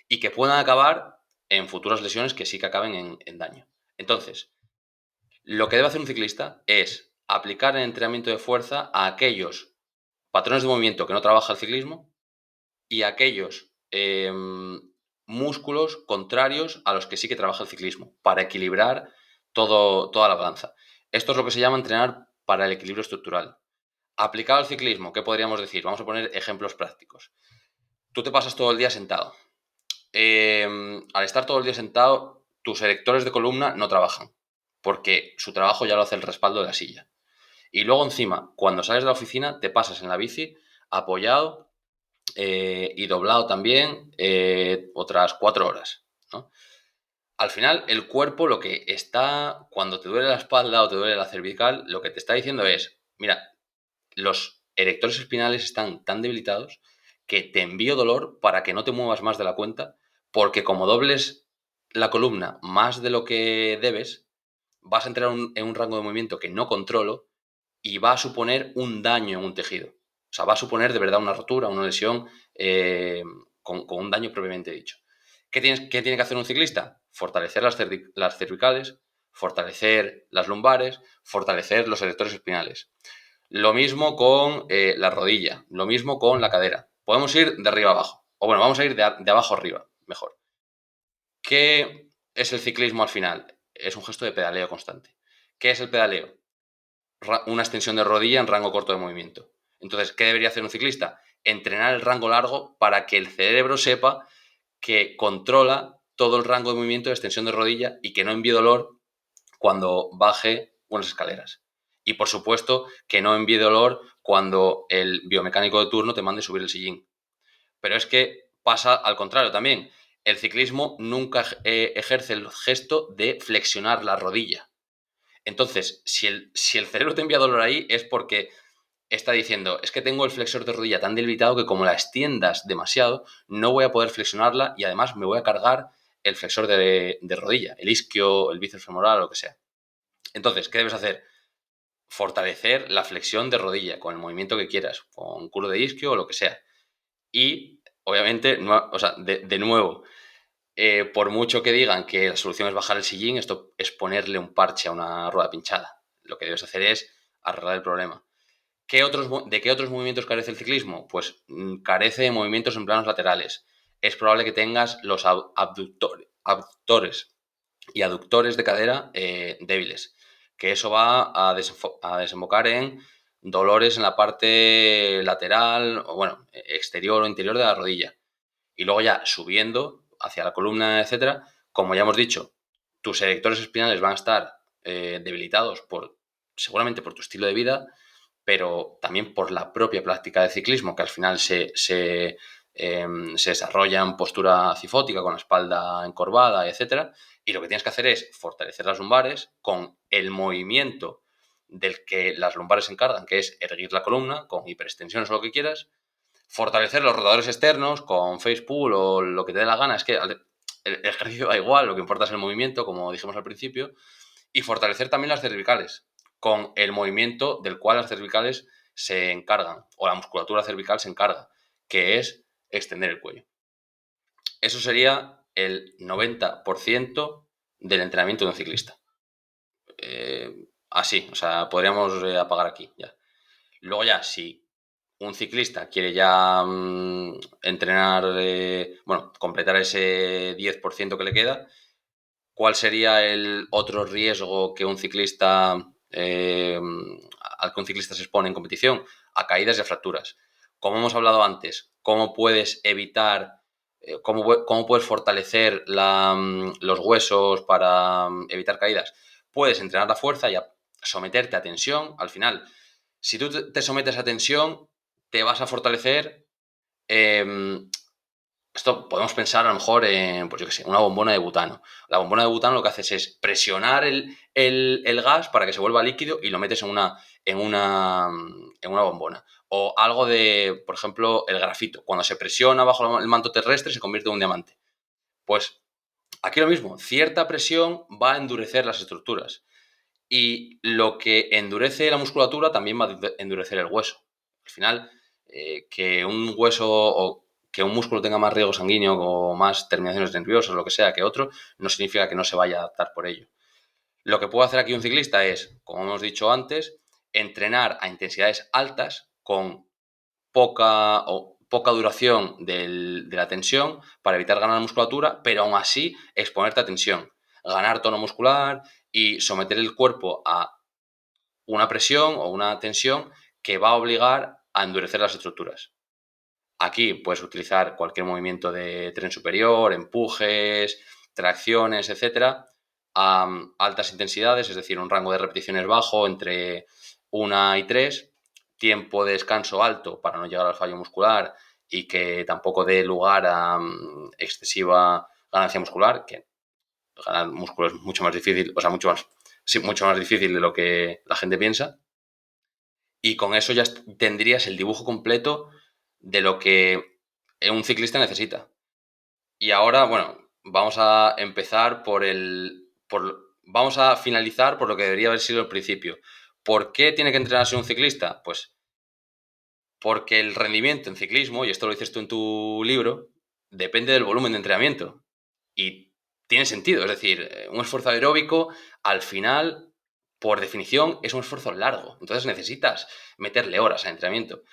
y que puedan acabar en futuras lesiones que sí que acaben en daño. Entonces, lo que debe hacer un ciclista es aplicar el entrenamiento de fuerza a aquellos patrones de movimiento que no trabaja el ciclismo y a aquellos músculos contrarios a los que sí que trabaja el ciclismo, para equilibrar toda la balanza. Esto es lo que se llama entrenar para el equilibrio estructural. Aplicado al ciclismo, ¿qué podríamos decir? Vamos a poner ejemplos prácticos. Tú te pasas todo el día sentado. Al estar todo el día sentado, tus erectores de columna no trabajan, porque su trabajo ya lo hace el respaldo de la silla. Y luego encima, cuando sales de la oficina, te pasas en la bici apoyado y doblado también otras 4 horas, ¿no? Al final, el cuerpo lo que está, cuando te duele la espalda o te duele la cervical, lo que te está diciendo es, mira, los erectores espinales están tan debilitados que te envío dolor para que no te muevas más de la cuenta, porque como dobles la columna más de lo que debes, vas a entrar en un rango de movimiento que no controlo y va a suponer un daño en un tejido. O sea, va a suponer de verdad una rotura, una lesión con un daño propiamente dicho. ¿Qué tiene que hacer un ciclista? Fortalecer las cervicales, fortalecer las lumbares, fortalecer los erectores espinales. Lo mismo con la rodilla, lo mismo con la cadera. Podemos ir de arriba a abajo. O bueno, vamos a ir de abajo arriba, mejor. ¿Qué es el ciclismo al final? Es un gesto de pedaleo constante. ¿Qué es el pedaleo? Una extensión de rodilla en rango corto de movimiento. Entonces, ¿qué debería hacer un ciclista? Entrenar el rango largo para que el cerebro sepa que controla todo el rango de movimiento de extensión de rodilla y que no envíe dolor cuando baje unas escaleras. Y por supuesto, que no envíe dolor cuando el biomecánico de turno te mande subir el sillín. Pero es que pasa al contrario también. El ciclismo nunca ejerce el gesto de flexionar la rodilla. Entonces, si el cerebro te envía dolor ahí es porque está diciendo, es que tengo el flexor de rodilla tan debilitado que como la extiendas demasiado, no voy a poder flexionarla y además me voy a cargar el flexor de rodilla, el isquio, el bíceps femoral, lo que sea. Entonces, ¿qué debes hacer? Fortalecer la flexión de rodilla con el movimiento que quieras, con curl de isquio o lo que sea. Y, obviamente, o sea, de nuevo, por mucho que digan que la solución es bajar el sillín, esto es ponerle un parche a una rueda pinchada. Lo que debes hacer es arreglar el problema. ¿De qué otros movimientos carece el ciclismo? Pues carece de movimientos en planos laterales. Es probable que tengas los abductores y aductores de cadera débiles, que eso va a desembocar en dolores en la parte lateral, o bueno, exterior o interior de la rodilla. Y luego ya subiendo hacia la columna, etcétera, como ya hemos dicho, tus erectores espinales van a estar debilitados seguramente por tu estilo de vida, pero también por la propia práctica de ciclismo, que al final se desarrolla en postura cifótica, con la espalda encorvada, etcétera. Y lo que tienes que hacer es fortalecer las lumbares con el movimiento del que las lumbares se encargan, que es erguir la columna con hiperextensiones o lo que quieras, fortalecer los rotadores externos con face pull o lo que te dé la gana. Es que el ejercicio da igual, lo que importa es el movimiento, como dijimos al principio, y fortalecer también las cervicales con el movimiento del cual las cervicales se encargan, o la musculatura cervical se encarga, que es extender el cuello. Eso sería el 90% del entrenamiento de un ciclista. Así, o sea, podríamos apagar aquí ya. Luego ya, si un ciclista quiere ya entrenar, bueno, completar ese 10% que le queda, ¿cuál sería el otro riesgo que un ciclista al que un ciclista se expone en competición? A caídas y a fracturas. Como hemos hablado antes, ¿cómo puedes evitar, cómo puedes fortalecer los huesos para evitar caídas? Puedes entrenar la fuerza y someterte a tensión. Al final, si tú te sometes a tensión, te vas a fortalecer Esto podemos pensar a lo mejor en, pues yo qué sé, una bombona de butano. La bombona de butano lo que haces es presionar el gas para que se vuelva líquido y lo metes en una bombona. O algo de, por ejemplo, el grafito. Cuando se presiona bajo el manto terrestre se convierte en un diamante. Pues aquí lo mismo, cierta presión va a endurecer las estructuras. Y lo que endurece la musculatura también va a endurecer el hueso. Al final, que un hueso o que un músculo tenga más riego sanguíneo o más terminaciones nerviosas, lo que sea, que otro, no significa que no se vaya a adaptar por ello. Lo que puede hacer aquí un ciclista es, como hemos dicho antes, entrenar a intensidades altas con poca duración de la tensión para evitar ganar musculatura, pero aún así exponerte a tensión, ganar tono muscular y someter el cuerpo a una presión o una tensión que va a obligar a endurecer las estructuras. Aquí puedes utilizar cualquier movimiento de tren superior, empujes, tracciones, etcétera, a altas intensidades, es decir, un rango de repeticiones bajo entre 1 y 3, tiempo de descanso alto para no llegar al fallo muscular y que tampoco dé lugar a excesiva ganancia muscular, que ganar músculo es mucho más difícil, o sea, mucho más difícil de lo que la gente piensa. Y con eso ya tendrías el dibujo completo de lo que un ciclista necesita. Y ahora, bueno, vamos a empezar vamos a finalizar por lo que debería haber sido el principio. ¿Por qué tiene que entrenarse un ciclista? Pues porque el rendimiento en ciclismo, y esto lo dices tú en tu libro, depende del volumen de entrenamiento. Y tiene sentido, es decir, un esfuerzo aeróbico, al final, por definición, es un esfuerzo largo. Entonces necesitas meterle horas al entrenamiento.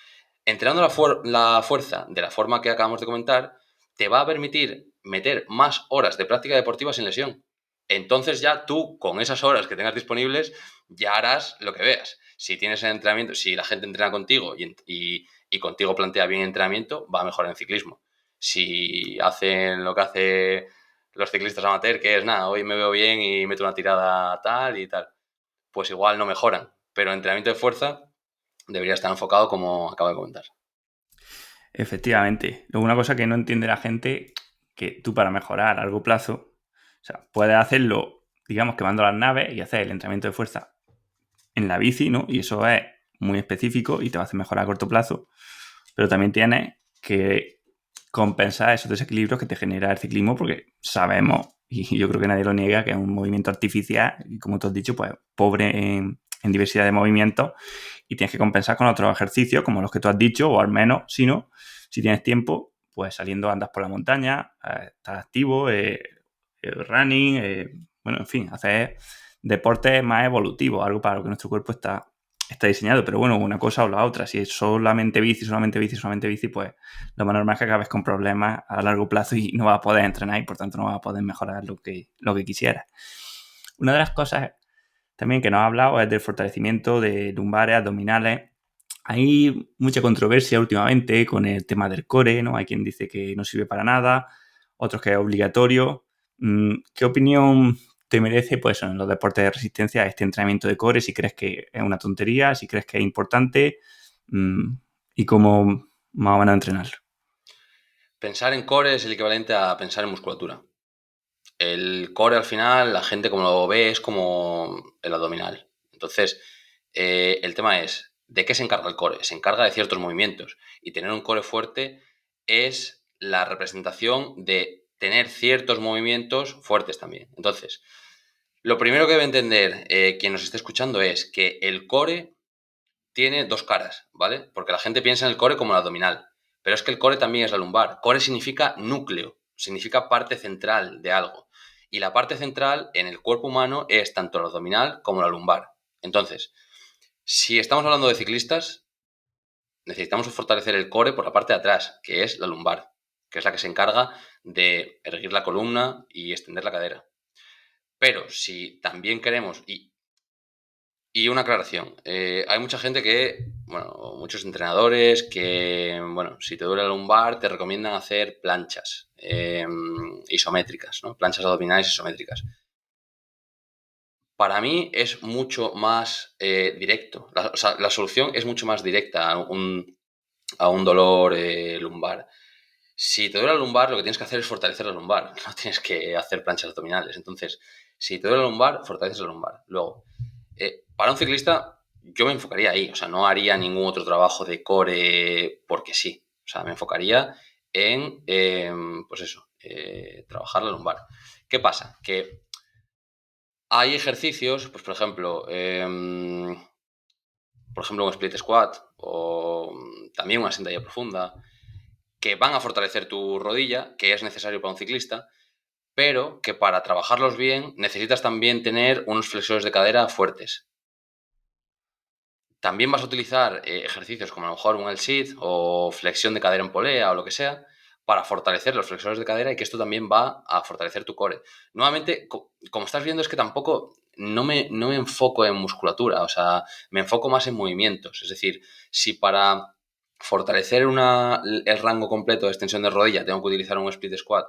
Entrenando la fuerza de la forma que acabamos de comentar, te va a permitir meter más horas de práctica deportiva sin lesión. Entonces ya tú, con esas horas que tengas disponibles, ya harás lo que veas. Si tienes entrenamiento, si la gente entrena contigo y contigo plantea bien entrenamiento, va a mejorar en ciclismo. Si hacen lo que hacen los ciclistas amateur, que es nada, hoy me veo bien y meto una tirada tal y tal, pues igual no mejoran. Pero entrenamiento de fuerza debería estar enfocado como acabo de comentar. Efectivamente. Luego una cosa que no entiende la gente, que tú para mejorar a largo plazo, o sea, puedes hacerlo, digamos, quemando las naves y hacer el entrenamiento de fuerza en la bici, ¿no? Y eso es muy específico y te va a hacer mejorar a corto plazo. Pero también tienes que compensar esos desequilibrios que te genera el ciclismo porque sabemos, y yo creo que nadie lo niega, que es un movimiento artificial y como tú has dicho, pues pobre en diversidad de movimientos y tienes que compensar con otros ejercicios como los que tú has dicho o al menos, si no, si tienes tiempo, pues saliendo andas por la montaña, estás activo, running, bueno, en fin, hacer deportes más evolutivos, algo para lo que nuestro cuerpo está diseñado. Pero bueno, una cosa o la otra, si es solamente bici, pues lo más normal es que acabes con problemas a largo plazo y no vas a poder entrenar y por tanto no vas a poder mejorar lo que quisieras. Una de las cosas también que nos ha hablado es del fortalecimiento de lumbares, abdominales. Hay mucha controversia últimamente con el tema del core, ¿no? Hay quien dice que no sirve para nada, otros que es obligatorio. ¿Qué opinión te merece, pues, en los deportes de resistencia este entrenamiento de core? Si crees que es una tontería, si crees que es importante y cómo más van a entrenarlo. Pensar en core es el equivalente a pensar en musculatura. El core al final, la gente como lo ve es como el abdominal. Entonces, el tema es, ¿de qué se encarga el core? Se encarga de ciertos movimientos. Y tener un core fuerte es la representación de tener ciertos movimientos fuertes también. Entonces, lo primero que debe entender quien nos esté escuchando es que el core tiene dos caras, ¿vale? Porque la gente piensa en el core como el abdominal, pero es que el core también es la lumbar. Core significa núcleo, significa parte central de algo. Y la parte central en el cuerpo humano es tanto el abdominal como la lumbar. Entonces, si estamos hablando de ciclistas, necesitamos fortalecer el core por la parte de atrás, que es la lumbar, que es la que se encarga de erguir la columna y extender la cadera. Pero si también queremos, y una aclaración. Hay mucha gente bueno, muchos entrenadores que, bueno, si te duele la lumbar, te recomiendan hacer planchas isométricas, ¿no? Planchas abdominales isométricas. Para mí es mucho más directo. O sea, la solución es mucho más directa a un dolor lumbar. Si te duele la lumbar, lo que tienes que hacer es fortalecer la lumbar, no tienes que hacer planchas abdominales. Entonces, si te duele la lumbar, fortaleces la lumbar. Luego, para un ciclista, yo me enfocaría ahí, o sea, no haría ningún otro trabajo de core porque sí. O sea, me enfocaría en, pues eso, trabajar la lumbar. ¿Qué pasa? Que hay ejercicios, pues por ejemplo un split squat o también una sentadilla profunda, que van a fortalecer tu rodilla, que es necesario para un ciclista, pero que para trabajarlos bien necesitas también tener unos flexores de cadera fuertes. También vas a utilizar ejercicios como a lo mejor un L-sit o flexión de cadera en polea o lo que sea para fortalecer los flexores de cadera y que esto también va a fortalecer tu core. Nuevamente, como estás viendo, es que tampoco no me enfoco en musculatura, o sea, me enfoco más en movimientos. Es decir, si para fortalecer el rango completo de extensión de rodilla tengo que utilizar un split squat,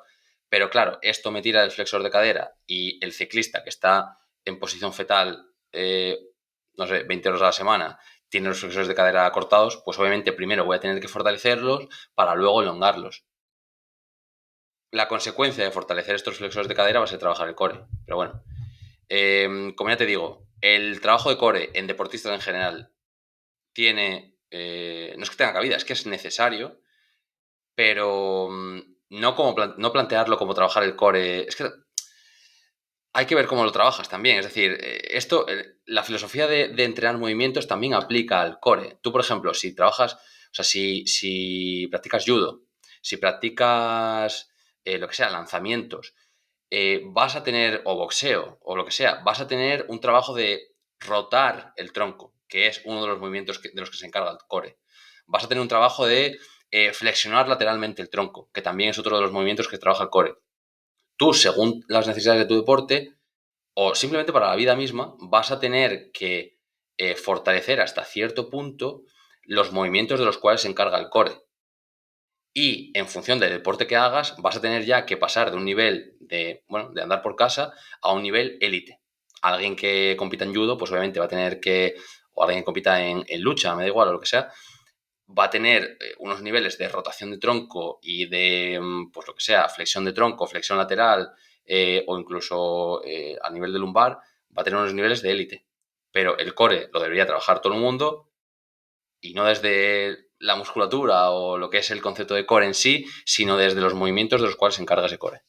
pero claro, esto me tira del flexor de cadera y el ciclista que está en posición fetal, no sé, 20 horas a la semana, tiene los flexores de cadera cortados, pues obviamente primero voy a tener que fortalecerlos para luego elongarlos. La consecuencia de fortalecer estos flexores de cadera va a ser trabajar el core. Pero bueno, como ya te digo, el trabajo de core en deportistas en general tiene, no es que tenga cabida, es que es necesario, pero no plantearlo como trabajar el core. Es que hay que ver cómo lo trabajas también. Es decir, la filosofía de entrenar movimientos también aplica al core. Tú, por ejemplo, si trabajas, o sea, si practicas judo, si practicas lo que sea, lanzamientos, vas a tener, o boxeo, o lo que sea, vas a tener un trabajo de rotar el tronco, que es uno de los movimientos de los que se encarga el core. Vas a tener un trabajo de flexionar lateralmente el tronco, que también es otro de los movimientos que trabaja el core. Tú, según las necesidades de tu deporte, o simplemente para la vida misma, vas a tener que fortalecer hasta cierto punto los movimientos de los cuales se encarga el core. Y en función del deporte que hagas, vas a tener ya que pasar de un nivel de andar por casa a un nivel élite. Alguien que compita en judo, pues obviamente va a tener que, o alguien que compita en lucha, me da igual, o lo que sea, va a tener unos niveles de rotación de tronco y de, pues lo que sea, flexión de tronco, flexión lateral o incluso a nivel de lumbar, va a tener unos niveles de élite. Pero el core lo debería trabajar todo el mundo y no desde la musculatura o lo que es el concepto de core en sí, sino desde los movimientos de los cuales se encarga ese core.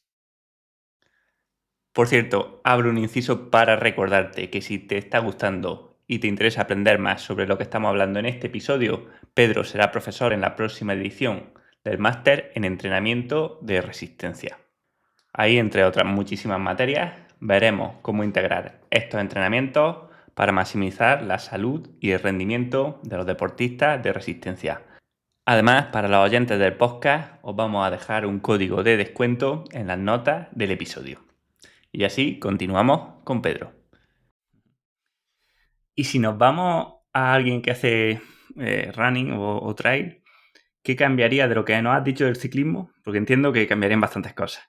Por cierto, abro un inciso para recordarte que si te está gustando y te interesa aprender más sobre lo que estamos hablando en este episodio, Pedro será profesor en la próxima edición del máster en entrenamiento de resistencia. Ahí, entre otras muchísimas materias, veremos cómo integrar estos entrenamientos para maximizar la salud y el rendimiento de los deportistas de resistencia. Además, para los oyentes del podcast, os vamos a dejar un código de descuento en las notas del episodio. Y así continuamos con Pedro. Y si nos vamos a alguien que hace running o trail, ¿qué cambiaría de lo que nos has dicho del ciclismo? Porque entiendo que cambiarían bastantes cosas.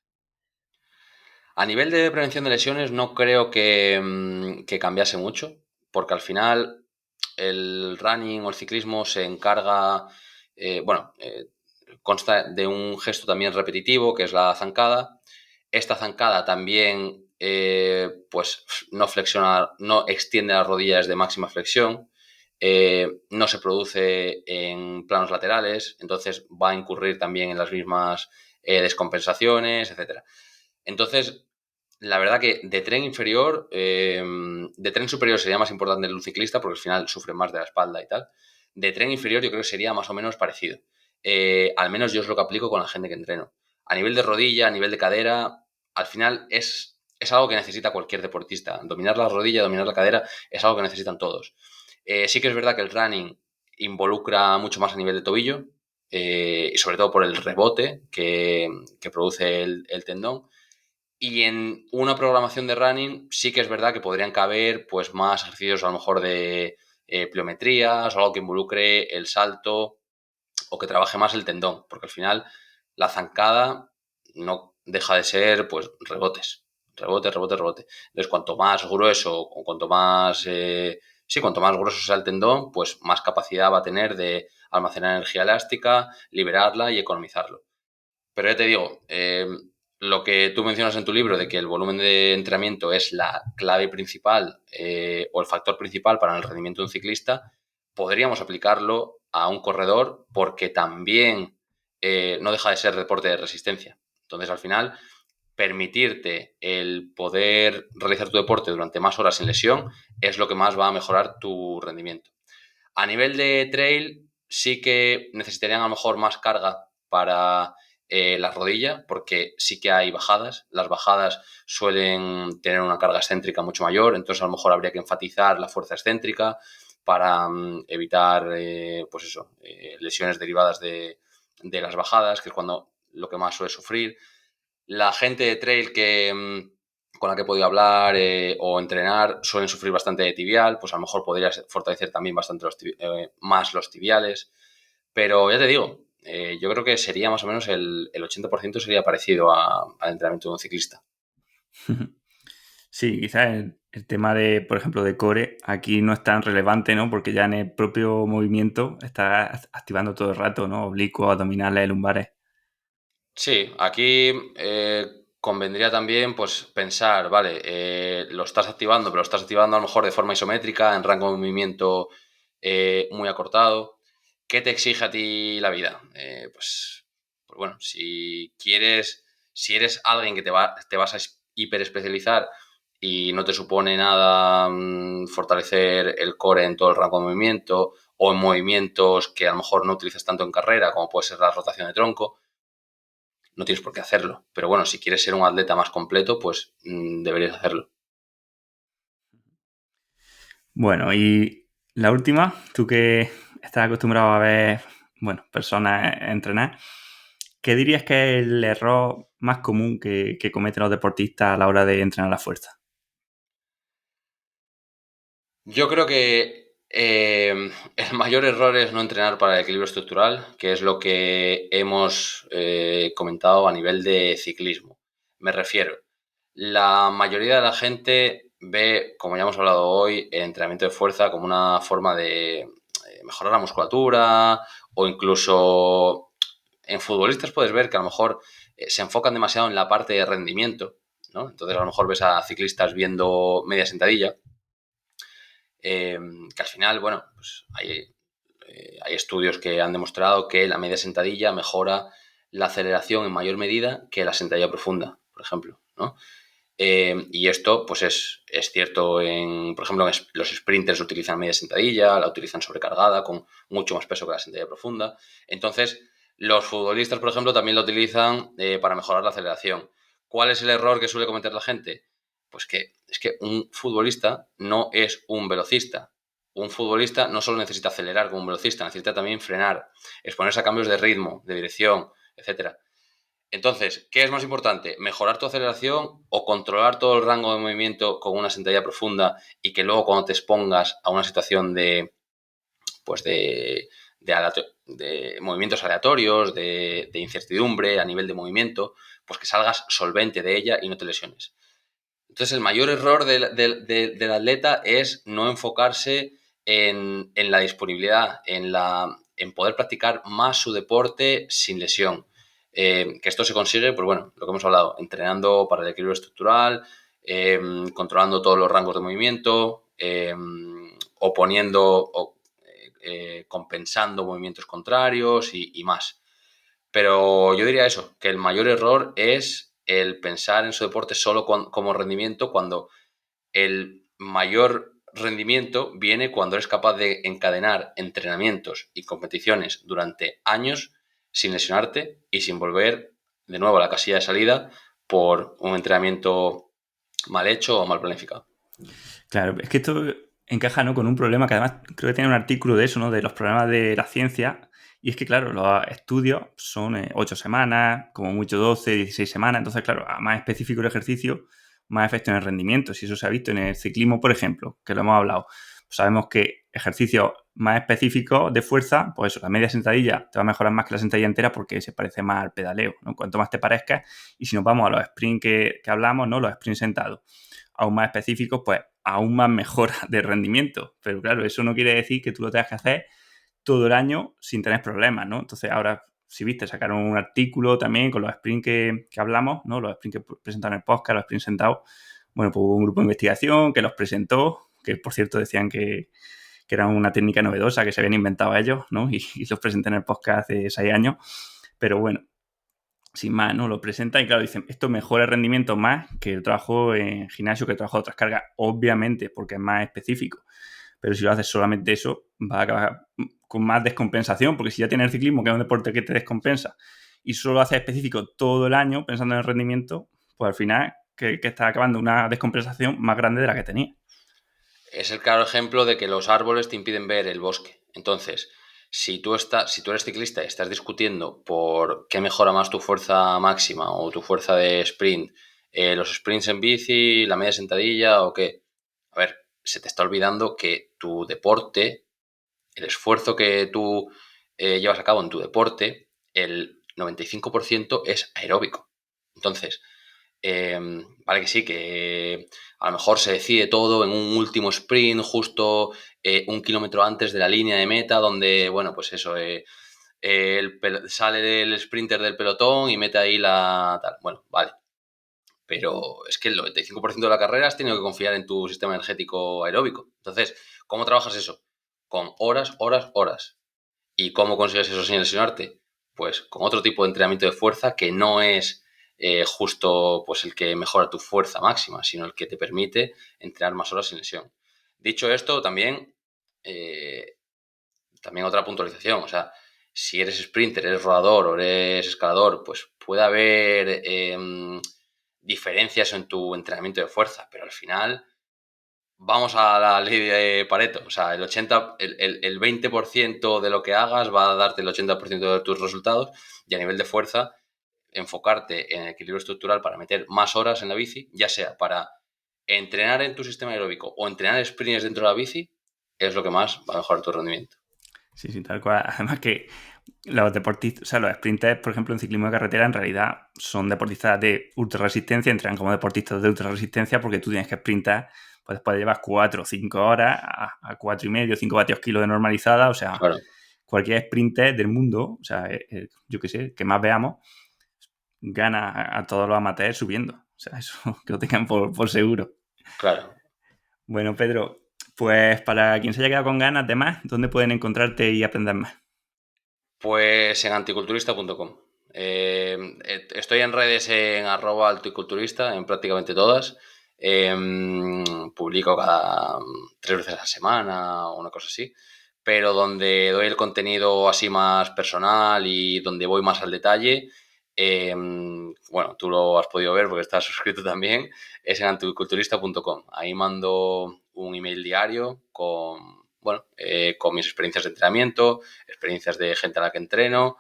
A nivel de prevención de lesiones no creo que cambiase mucho, porque al final el running o el ciclismo se encarga, consta de un gesto también repetitivo, que es la zancada. Esta zancada también pues no flexiona, no extiende las rodillas de máxima flexión, no se produce en planos laterales, entonces va a incurrir también en las mismas descompensaciones, etcétera. Entonces, la verdad que de tren superior sería más importante el ciclista porque al final sufre más de la espalda y tal. De tren inferior yo creo que sería más o menos parecido. Al menos yo es lo que aplico con la gente que entreno. A nivel de rodilla, a nivel de cadera, al final es algo que necesita cualquier deportista. Dominar la rodilla, dominar la cadera, es algo que necesitan todos. Sí que es verdad que el running involucra mucho más a nivel de tobillo, y sobre todo por el rebote que produce el tendón. Y en una programación de running sí que es verdad que podrían caber pues más ejercicios a lo mejor de pliometrías o algo que involucre el salto o que trabaje más el tendón, porque al final la zancada no deja de ser pues rebotes, rebote, rebote, rebote. Entonces cuanto más grueso o cuanto más grueso sea el tendón, pues más capacidad va a tener de almacenar energía elástica, liberarla y economizarlo. Pero ya te digo, lo que tú mencionas en tu libro de que el volumen de entrenamiento es la clave principal o el factor principal para el rendimiento de un ciclista, podríamos aplicarlo a un corredor porque también no deja de ser deporte de resistencia. Entonces, al final, permitirte el poder realizar tu deporte durante más horas sin lesión es lo que más va a mejorar tu rendimiento. A nivel de trail, sí que necesitarían a lo mejor más carga para la rodilla, porque sí que hay bajadas. Las bajadas suelen tener una carga excéntrica mucho mayor, entonces a lo mejor habría que enfatizar la fuerza excéntrica para evitar, pues eso, lesiones derivadas de las bajadas, que es cuando lo que más suele sufrir. La gente de trail con la que he podido hablar o entrenar suelen sufrir bastante de tibial, pues a lo mejor podría fortalecer también bastante más los tibiales. Pero ya te digo, yo creo que sería más o menos el 80% sería parecido al entrenamiento de un ciclista. Sí, quizás el tema de, por ejemplo, de core aquí no es tan relevante, ¿no? Porque ya en el propio movimiento está activando todo el rato, ¿no? Oblicuos, abdominales, lumbares. Sí, aquí convendría también pues pensar, vale, lo estás activando, pero lo estás activando a lo mejor de forma isométrica, en rango de movimiento muy acortado. ¿Qué te exige a ti la vida? Pues bueno, si eres alguien que te vas a hiperespecializar y no te supone nada fortalecer el core en todo el rango de movimiento o en movimientos que a lo mejor no utilizas tanto en carrera, como puede ser la rotación de tronco, no tienes por qué hacerlo. Pero bueno, si quieres ser un atleta más completo, pues deberías hacerlo. Bueno, y la última, tú que estás acostumbrado a ver, bueno, personas entrenar, ¿qué dirías que es el error más común que cometen los deportistas a la hora de entrenar la fuerza? Yo creo que el mayor error es no entrenar para el equilibrio estructural, que es lo que hemos comentado a nivel de ciclismo. Me refiero, la mayoría de la gente ve, como ya hemos hablado hoy, el entrenamiento de fuerza como una forma de mejorar la musculatura o incluso en futbolistas puedes ver que a lo mejor se enfocan demasiado en la parte de rendimiento, ¿no? Entonces a lo mejor ves a ciclistas viendo media sentadilla, que al final, bueno, pues hay estudios que han demostrado que la media sentadilla mejora la aceleración en mayor medida que la sentadilla profunda, por ejemplo, ¿no? Y esto, pues es cierto, por ejemplo, los sprinters utilizan media sentadilla, la utilizan sobrecargada, con mucho más peso que la sentadilla profunda. Entonces, los futbolistas, por ejemplo, también lo utilizan para mejorar la aceleración. ¿Cuál es el error que suele cometer la gente? Pues que es que un futbolista no es un velocista. Un futbolista no solo necesita acelerar como un velocista, necesita también frenar, exponerse a cambios de ritmo, de dirección, etcétera. Entonces, ¿qué es más importante? ¿Mejorar tu aceleración o controlar todo el rango de movimiento con una sentadilla profunda y que luego cuando te expongas a una situación pues de movimientos aleatorios, de incertidumbre a nivel de movimiento, pues que salgas solvente de ella y no te lesiones? Entonces, el mayor error del atleta es no enfocarse en la disponibilidad, en poder practicar más su deporte sin lesión. Que esto se consigue, pues bueno, lo que hemos hablado, entrenando para el equilibrio estructural, controlando todos los rangos de movimiento, compensando movimientos contrarios y más. Pero yo diría eso, que el mayor error es el pensar en su deporte solo como rendimiento, cuando el mayor rendimiento viene cuando eres capaz de encadenar entrenamientos y competiciones durante años sin lesionarte y sin volver de nuevo a la casilla de salida por un entrenamiento mal hecho o mal planificado. Claro, es que esto encaja, ¿no?, con un problema que además creo que tiene un artículo de eso, ¿no?, de los problemas de la ciencia. Y es que, claro, los estudios son 8 semanas, como mucho 12, 16 semanas. Entonces, claro, a más específico el ejercicio, más efecto en el rendimiento. Si eso se ha visto en el ciclismo, por ejemplo, que lo hemos hablado, pues sabemos que ejercicios más específicos de fuerza, pues eso, la media sentadilla te va a mejorar más que la sentadilla entera porque se parece más al pedaleo, ¿no? Cuanto más te parezca. Y si nos vamos a los sprints que hablamos, ¿no?, los sprints sentados, aún más específicos, pues aún más mejora de rendimiento. Pero claro, eso no quiere decir que tú lo tengas que hacer todo el año sin tener problemas, ¿no? Entonces ahora si viste, sacaron un artículo también con los sprints que hablamos, ¿no? Los sprints que presentaron en el podcast, los sprints sentados. Bueno, pues hubo un grupo de investigación que los presentó, que por cierto decían que era una técnica novedosa que se habían inventado ellos, ¿no? Y los presenté en el podcast hace 6 años. Pero bueno, sin más, ¿no? Lo presentan y claro, dicen, esto mejora el rendimiento más que el trabajo en gimnasio, que el trabajo de otras cargas, obviamente, porque es más específico. Pero si lo haces solamente eso, va a acabar con más descompensación, porque si ya tienes el ciclismo, que es un deporte que te descompensa, y solo lo haces específico todo el año pensando en el rendimiento, pues al final que estás acabando una descompensación más grande de la que tenías. Es el claro ejemplo de que los árboles te impiden ver el bosque. Entonces, si tú eres ciclista y estás discutiendo por qué mejora más tu fuerza máxima o tu fuerza de sprint, los sprints en bici, la media sentadilla o qué, a ver, se te está olvidando que tu deporte, el esfuerzo que tú llevas a cabo en tu deporte, el 95% es aeróbico. Entonces, vale que sí, que a lo mejor se decide todo en un último sprint, justo 1 kilómetro antes de la línea de meta, donde, bueno, pues eso, sale el sprinter del pelotón y mete ahí la tal. Bueno, vale. Pero es que el 95% de la carrera has tenido que confiar en tu sistema energético aeróbico. Entonces, ¿cómo trabajas eso? Con horas, horas, horas. ¿Y cómo consigues eso sin lesionarte? Pues con otro tipo de entrenamiento de fuerza que no es justo pues el que mejora tu fuerza máxima, sino el que te permite entrenar más horas sin lesión. Dicho esto, también otra puntualización. O sea, si eres sprinter, eres rodador o eres escalador, pues puede haber diferencias en tu entrenamiento de fuerza, pero al final vamos a la ley de Pareto. O sea, el 20% de lo que hagas va a darte el 80% de tus resultados, y a nivel de fuerza, enfocarte en el equilibrio estructural para meter más horas en la bici, ya sea para entrenar en tu sistema aeróbico o entrenar sprints dentro de la bici, es lo que más va a mejorar tu rendimiento. Sí, sí, tal cual. Además que los deportistas, o sea, los sprinters, por ejemplo, en ciclismo de carretera, en realidad son deportistas de ultra resistencia, entran como deportistas de ultra resistencia porque tú tienes que sprintar, pues después llevas 4 o 5 horas a 4,5, 5 vatios kilo de normalizada, o sea, Claro. cualquier sprinter del mundo, o sea, yo qué sé, que más veamos, gana a todos los amateurs subiendo. O sea, eso que lo tengan por seguro. Claro. Bueno, Pedro, pues para quien se haya quedado con ganas de más, ¿dónde pueden encontrarte y aprender más? Pues en anticulturista.com. Estoy en redes en @alticulturista, en prácticamente todas. Publico cada 3 veces a la semana o una cosa así. Pero donde doy el contenido así más personal y donde voy más al detalle, bueno, tú lo has podido ver porque estás suscrito también, es en anticulturista.com. Ahí mando un email diario con mis experiencias de entrenamiento, experiencias de gente a la que entreno,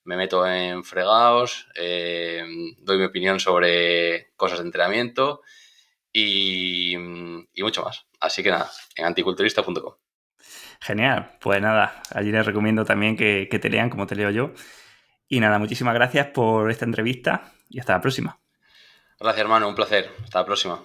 me meto en fregados, doy mi opinión sobre cosas de entrenamiento y mucho más. Así que nada, en anticulturista.com. Genial, pues nada, allí les recomiendo también que te lean como te leo yo. Y nada, muchísimas gracias por esta entrevista y hasta la próxima. Gracias, hermano, un placer. Hasta la próxima.